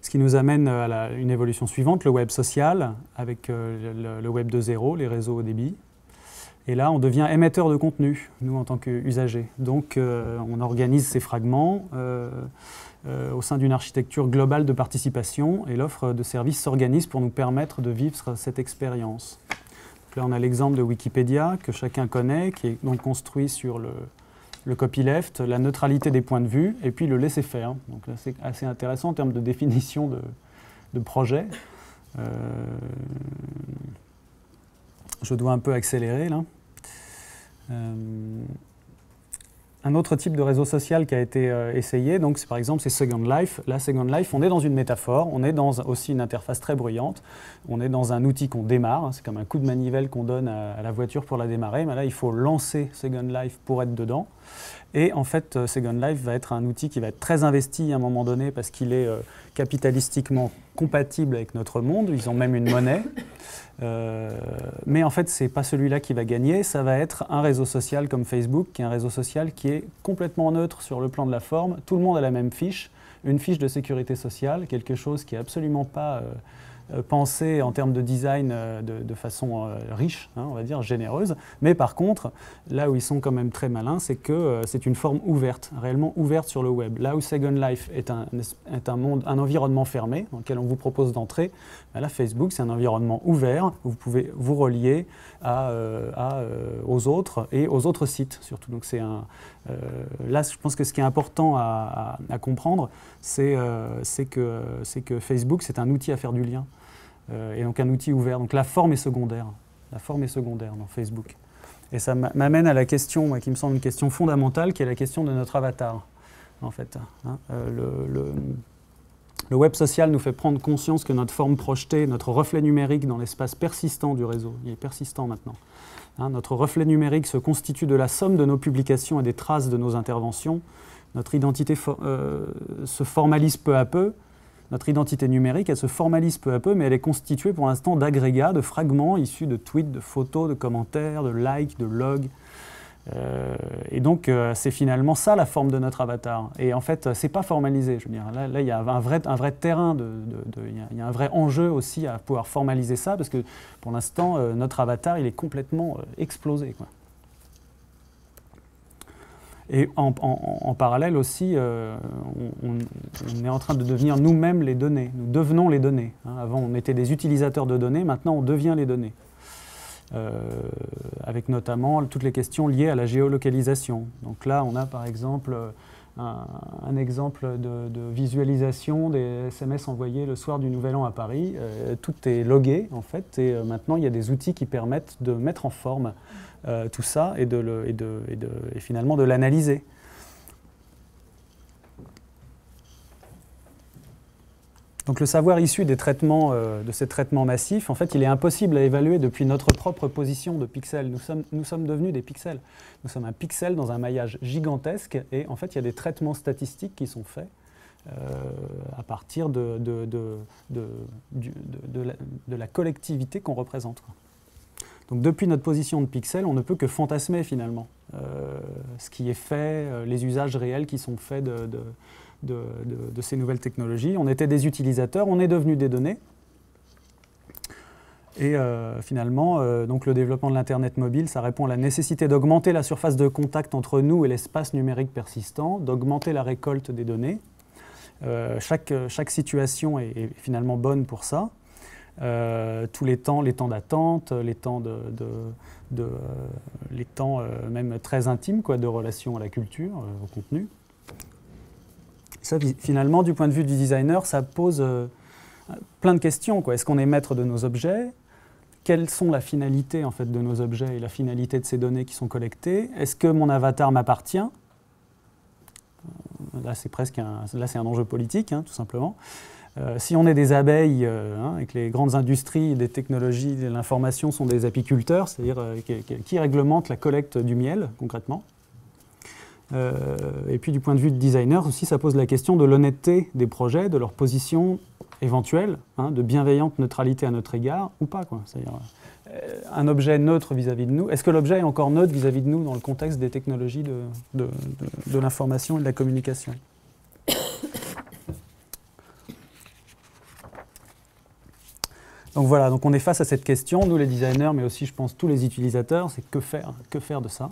Ce qui nous amène à une évolution suivante, le web social, avec le web 2.0, les réseaux haut débit. Et là, on devient émetteur de contenu, nous, en tant qu'usagers. Donc, on organise ces fragments au sein d'une architecture globale de participation, et l'offre de services s'organise pour nous permettre de vivre cette expérience. Donc là, on a l'exemple de Wikipédia, que chacun connaît, qui est donc construit sur le copyleft, la neutralité des points de vue, et puis le laisser-faire. Donc là, c'est assez intéressant en termes de définition de projet. Je dois un peu accélérer, là. Un autre type de réseau social qui a été essayé, donc par exemple, c'est Second Life. Là, Second Life, on est dans une métaphore, on est dans aussi une interface très bruyante, on est dans un outil qu'on démarre, hein, c'est comme un coup de manivelle qu'on donne à la voiture pour la démarrer, mais là, il faut lancer Second Life pour être dedans. Et en fait, Second Life va être un outil qui va être très investi à un moment donné parce qu'il est capitalistiquement compatible avec notre monde, ils ont même une monnaie. Mais en fait, ce n'est pas celui-là qui va gagner, ça va être un réseau social comme Facebook, qui est un réseau social qui est complètement neutre sur le plan de la forme. Tout le monde a la même fiche, une fiche de sécurité sociale, quelque chose qui n'est absolument pas pensé en termes de design de façon riche, hein, on va dire, généreuse. Mais par contre, là où ils sont quand même très malins, c'est que c'est une forme ouverte, réellement ouverte sur le web. Là où Second Life est un environnement fermé dans lequel on vous propose d'entrer, là, Facebook, c'est un environnement ouvert où vous pouvez vous relier aux autres et aux autres sites surtout. Donc là, je pense que ce qui est important à comprendre, c'est que Facebook, c'est un outil à faire du lien. Et donc un outil ouvert. Donc la forme est secondaire. La forme est secondaire dans Facebook. Et ça m'amène à la question, qui me semble une question fondamentale, qui est la question de notre avatar, en fait. Hein, le web social nous fait prendre conscience que notre forme projetée, notre reflet numérique dans l'espace persistant du réseau, il est persistant maintenant. Hein, notre reflet numérique se constitue de la somme de nos publications et des traces de nos interventions. Notre identité se formalise peu à peu. Notre identité numérique, elle se formalise peu à peu, mais elle est constituée pour l'instant d'agrégats, de fragments issus de tweets, de photos, de commentaires, de likes, de logs. Et donc, c'est finalement ça la forme de notre avatar. Et en fait, c'est pas formalisé. Je veux dire, là, il y a un vrai terrain, il y a un vrai enjeu aussi à pouvoir formaliser ça, parce que pour l'instant, notre avatar, il est complètement explosé, quoi. Et en parallèle aussi, on est en train de devenir nous-mêmes les données. Nous devenons les données. Hein. Avant, on était des utilisateurs de données. Maintenant, on devient les données. Avec notamment toutes les questions liées à la géolocalisation. Donc là, on a par exemple un exemple de visualisation des SMS envoyés le soir du Nouvel An à Paris. Tout est logué, en fait. Et maintenant, il y a des outils qui permettent de mettre en forme tout ça et finalement de l'analyser. Donc le savoir issu des traitements, de ces traitements massifs, en fait, il est impossible à évaluer depuis notre propre position de pixels. Nous sommes devenus des pixels. Nous sommes un pixel dans un maillage gigantesque et en fait, il y a des traitements statistiques qui sont faits à partir de la collectivité qu'on représente, quoi. Donc depuis notre position de pixel, on ne peut que fantasmer finalement ce qui est fait, les usages réels qui sont faits de ces nouvelles technologies. On était des utilisateurs, on est devenus des données. Et finalement, donc le développement de l'Internet mobile, ça répond à la nécessité d'augmenter la surface de contact entre nous et l'espace numérique persistant, d'augmenter la récolte des données. Chaque situation est finalement bonne pour ça. Tous les temps d'attente, les temps même très intimes, quoi, de relation à la culture, au contenu. Ça, finalement, du point de vue du designer, ça pose plein de questions, quoi. Est-ce qu'on est maître de nos objets? Quelles sont la finalité en fait, de nos objets et la finalité de ces données qui sont collectées? Est-ce que mon avatar m'appartient? Là, c'est un enjeu politique, hein, tout simplement. Si on est des abeilles et que les grandes industries des technologies de l'information sont des apiculteurs, c'est-à-dire qui réglementent la collecte du miel, concrètement. Et puis du point de vue de designer aussi, ça pose la question de l'honnêteté des projets, de leur position éventuelle, de bienveillante neutralité à notre égard ou pas, quoi. C'est-à-dire un objet neutre vis-à-vis de nous. Est-ce que l'objet est encore neutre vis-à-vis de nous dans le contexte des technologies de l'information et de la communication? Donc voilà, donc on est face à cette question, nous les designers, mais aussi je pense tous les utilisateurs, c'est que faire de ça,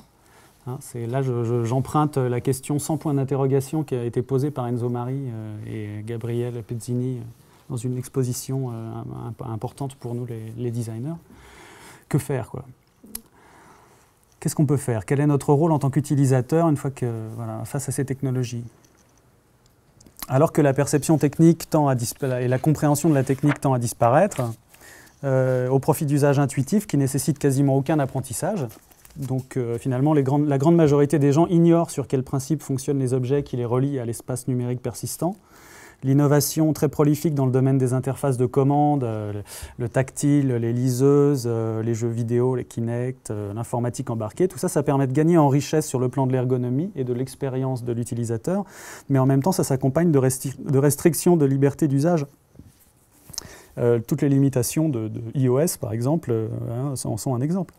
hein, là j'emprunte la question sans point d'interrogation qui a été posée par Enzo Mari et Gabriele Pezzini dans une exposition importante pour nous les designers. Que faire, quoi? Qu'est-ce qu'on peut faire? Quel est notre rôle en tant qu'utilisateur une fois que, voilà, face à ces technologies? Alors que la perception technique et la compréhension de la technique tend à disparaître, au profit d'usages intuitifs qui nécessitent quasiment aucun apprentissage. Donc finalement, la grande majorité des gens ignorent sur quel principe fonctionnent les objets qui les relient à l'espace numérique persistant. L'innovation très prolifique dans le domaine des interfaces de commande, le tactile, les liseuses, les jeux vidéo, les Kinect, l'informatique embarquée, tout ça, ça permet de gagner en richesse sur le plan de l'ergonomie et de l'expérience de l'utilisateur, mais en même temps, ça s'accompagne de restrictions de liberté d'usage. Toutes les limitations de iOS, par exemple, en sont un exemple.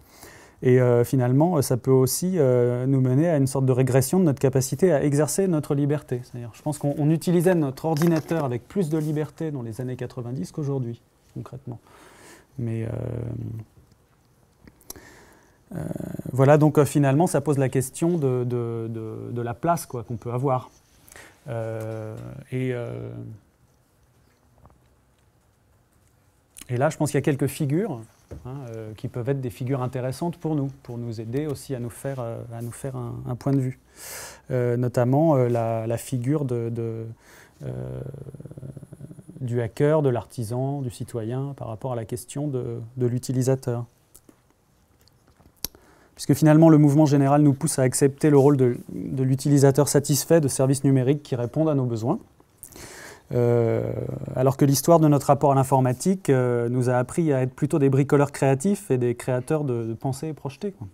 Et finalement, ça peut aussi nous mener à une sorte de régression de notre capacité à exercer notre liberté. C'est-à-dire, je pense qu'on utilisait notre ordinateur avec plus de liberté dans les années 90 qu'aujourd'hui, concrètement. Mais voilà, donc finalement, ça pose la question de la place qu'on peut avoir. Et là, je pense qu'il y a quelques figures qui peuvent être des figures intéressantes pour nous aider aussi à nous faire un point de vue. Notamment la figure du hacker, de l'artisan, du citoyen par rapport à la question de l'utilisateur. Puisque finalement, le mouvement général nous pousse à accepter le rôle de l'utilisateur satisfait de services numériques qui répondent à nos besoins. Alors que l'histoire de notre rapport à l'informatique nous a appris à être plutôt des bricoleurs créatifs et des créateurs de pensées projetées, quoi.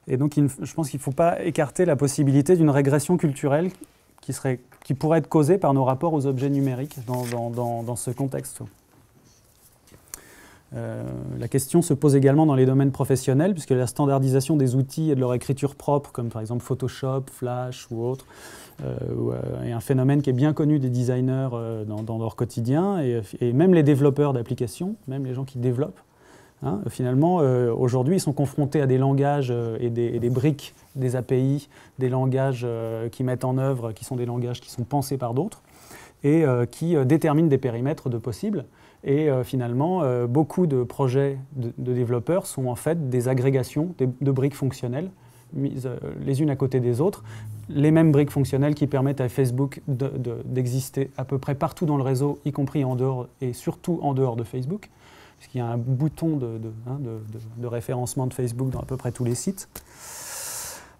Et donc je pense qu'il ne faut pas écarter la possibilité d'une régression culturelle qui pourrait être causée par nos rapports aux objets numériques dans ce contexte. La question se pose également dans les domaines professionnels, puisque la standardisation des outils et de leur écriture propre, comme par exemple Photoshop, Flash ou autres, est un phénomène qui est bien connu des designers dans leur quotidien, et même les développeurs d'applications, même les gens qui développent, hein, finalement, aujourd'hui, ils sont confrontés à des langages et des briques, des API, des langages qui mettent en œuvre, qui sont des langages qui sont pensés par d'autres, et qui déterminent des périmètres de possibles. Et finalement, beaucoup de projets de développeurs sont en fait des agrégations de briques fonctionnelles, mises les unes à côté des autres, les mêmes briques fonctionnelles qui permettent à Facebook d'exister à peu près partout dans le réseau, y compris en dehors et surtout en dehors de Facebook, puisqu'il y a un bouton de référencement de Facebook dans à peu près tous les sites.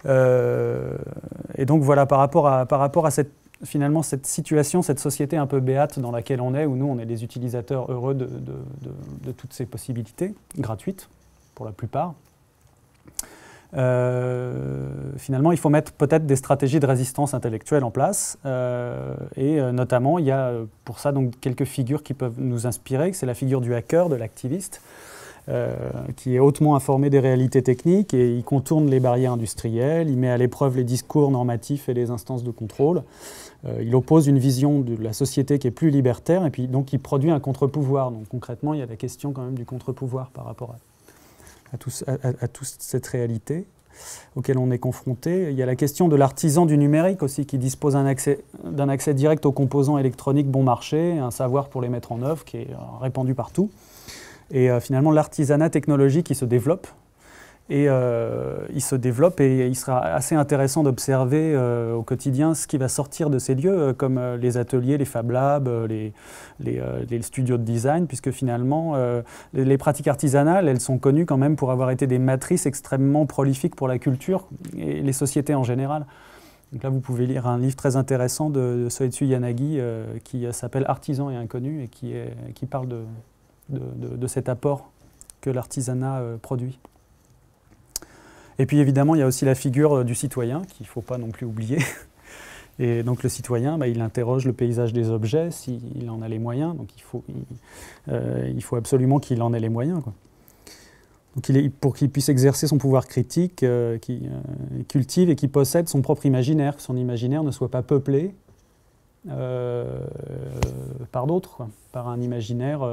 Et donc voilà, par rapport à finalement cette situation, cette société un peu béate dans laquelle on est, où nous on est des utilisateurs heureux de toutes ces possibilités, gratuites pour la plupart, finalement il faut mettre peut-être des stratégies de résistance intellectuelle en place, et notamment il y a pour ça donc quelques figures qui peuvent nous inspirer. C'est la figure du hacker, de l'activiste, qui est hautement informé des réalités techniques, et il contourne les barrières industrielles, il met à l'épreuve les discours normatifs et les instances de contrôle. Il oppose une vision de la société qui est plus libertaire, et puis donc il produit un contre-pouvoir. Donc concrètement, il y a la question quand même du contre-pouvoir par rapport à toute cette réalité auquel on est confronté. Il y a la question de l'artisan du numérique aussi, qui dispose d'un accès direct aux composants électroniques bon marché, un savoir pour les mettre en œuvre qui est répandu partout. Et finalement, l'artisanat technologique qui se développe. Et il se développe, et il sera assez intéressant d'observer au quotidien ce qui va sortir de ces lieux, comme les ateliers, les Fab Labs, les studios de design, puisque finalement, les pratiques artisanales, elles sont connues quand même pour avoir été des matrices extrêmement prolifiques pour la culture et les sociétés en général. Donc là, vous pouvez lire un livre très intéressant de Soetsu Yanagi qui s'appelle « Artisans et inconnus » et qui parle de cet apport que l'artisanat produit. Et puis évidemment, il y a aussi la figure du citoyen qu'il ne faut pas non plus oublier. Et donc le citoyen, il interroge le paysage des objets s'il en a les moyens. Donc il faut absolument qu'il en ait les moyens, quoi. Donc pour qu'il puisse exercer son pouvoir critique, qu'il cultive et qu'il possède son propre imaginaire, que son imaginaire ne soit pas peuplé par d'autres, quoi, par un imaginaire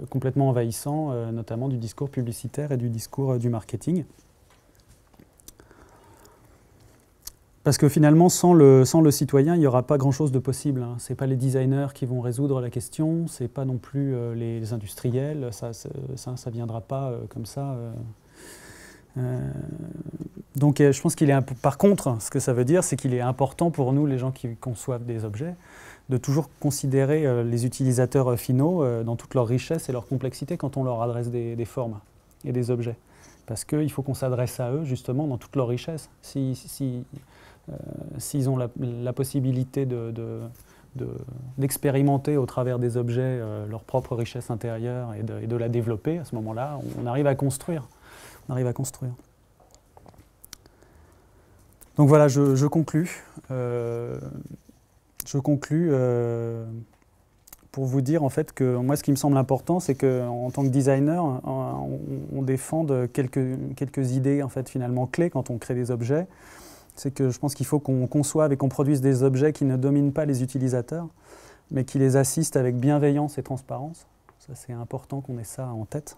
complètement envahissant, notamment du discours publicitaire et du discours du marketing. Parce que finalement, sans le citoyen, il n'y aura pas grand-chose de possible. Hein. Ce n'est pas les designers qui vont résoudre la question, ce n'est pas non plus les industriels, ça ne viendra pas comme ça. Donc je pense qu'il est par contre, ce que ça veut dire, c'est qu'il est important pour nous, les gens qui conçoivent des objets, de toujours considérer les utilisateurs finaux dans toute leur richesse et leur complexité quand on leur adresse des formes et des objets. Parce qu'il faut qu'on s'adresse à eux justement dans toute leur richesse. S'ils ont la possibilité d'expérimenter au travers des objets leur propre richesse intérieure et de la développer, à ce moment-là, on arrive à construire. Donc voilà, je conclus. Pour vous dire en fait que moi, ce qui me semble important, c'est qu'en tant que designer, on défende quelques idées en fait, finalement clés quand on crée des objets. C'est que je pense qu'il faut qu'on conçoive et qu'on produise des objets qui ne dominent pas les utilisateurs, mais qui les assistent avec bienveillance et transparence. Ça, c'est important qu'on ait ça en tête.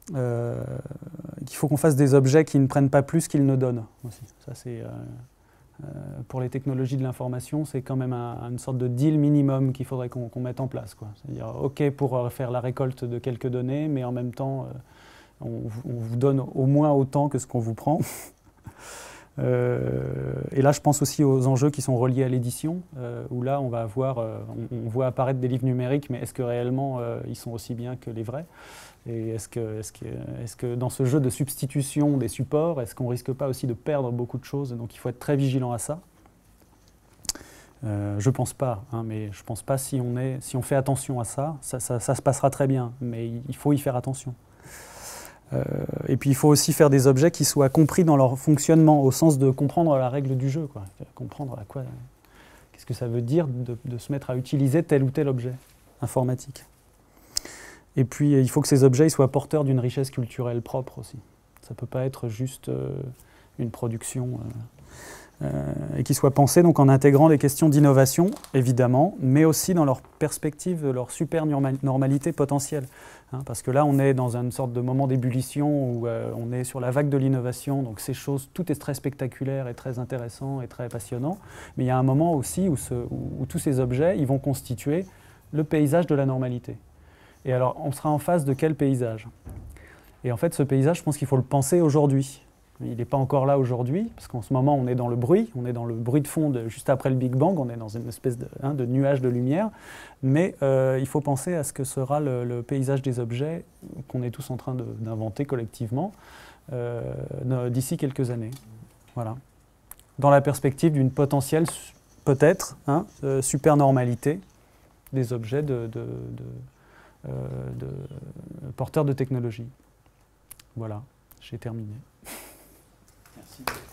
Qu'il faut qu'on fasse des objets qui ne prennent pas plus qu'ils ne donnent aussi. Ça, c'est, pour les technologies de l'information, c'est quand même une sorte de deal minimum qu'il faudrait qu'on mette en place, quoi. C'est-à-dire, OK pour faire la récolte de quelques données, mais en même temps, on vous donne au moins autant que ce qu'on vous prend. Et là, je pense aussi aux enjeux qui sont reliés à l'édition, où là, on va avoir, on voit apparaître des livres numériques, mais est-ce que réellement ils sont aussi bien que les vrais? Et est-ce que dans ce jeu de substitution des supports, est-ce qu'on ne risque pas aussi de perdre beaucoup de choses? Donc il faut être très vigilant à ça. Je ne pense pas, hein, mais je ne pense pas si on fait attention à ça, ça se passera très bien, mais il faut y faire attention. Et puis il faut aussi faire des objets qui soient compris dans leur fonctionnement, au sens de comprendre la règle du jeu, quoi. Comprendre qu'est-ce que ça veut dire de se mettre à utiliser tel ou tel objet informatique. Et puis il faut que ces objets ils soient porteurs d'une richesse culturelle propre aussi. Ça ne peut pas être juste une production et qui soient pensés donc, en intégrant les questions d'innovation, évidemment, mais aussi dans leur perspective de leur super-normalité potentielle. Hein, parce que là, on est dans une sorte de moment d'ébullition où on est sur la vague de l'innovation, donc ces choses, tout est très spectaculaire et très intéressant et très passionnant, mais il y a un moment aussi où tous ces objets ils vont constituer le paysage de la normalité. Et alors, on sera en face de quel paysage? Et en fait, ce paysage, je pense qu'il faut le penser aujourd'hui. Il n'est pas encore là aujourd'hui, parce qu'en ce moment, on est dans le bruit de fond juste après le Big Bang, on est dans une espèce de nuage de lumière, mais il faut penser à ce que sera le paysage des objets qu'on est tous en train d'inventer collectivement d'ici quelques années. Voilà. Dans la perspective d'une potentielle, peut-être, super normalité des objets porteurs de technologie. Voilà, j'ai terminé. Merci.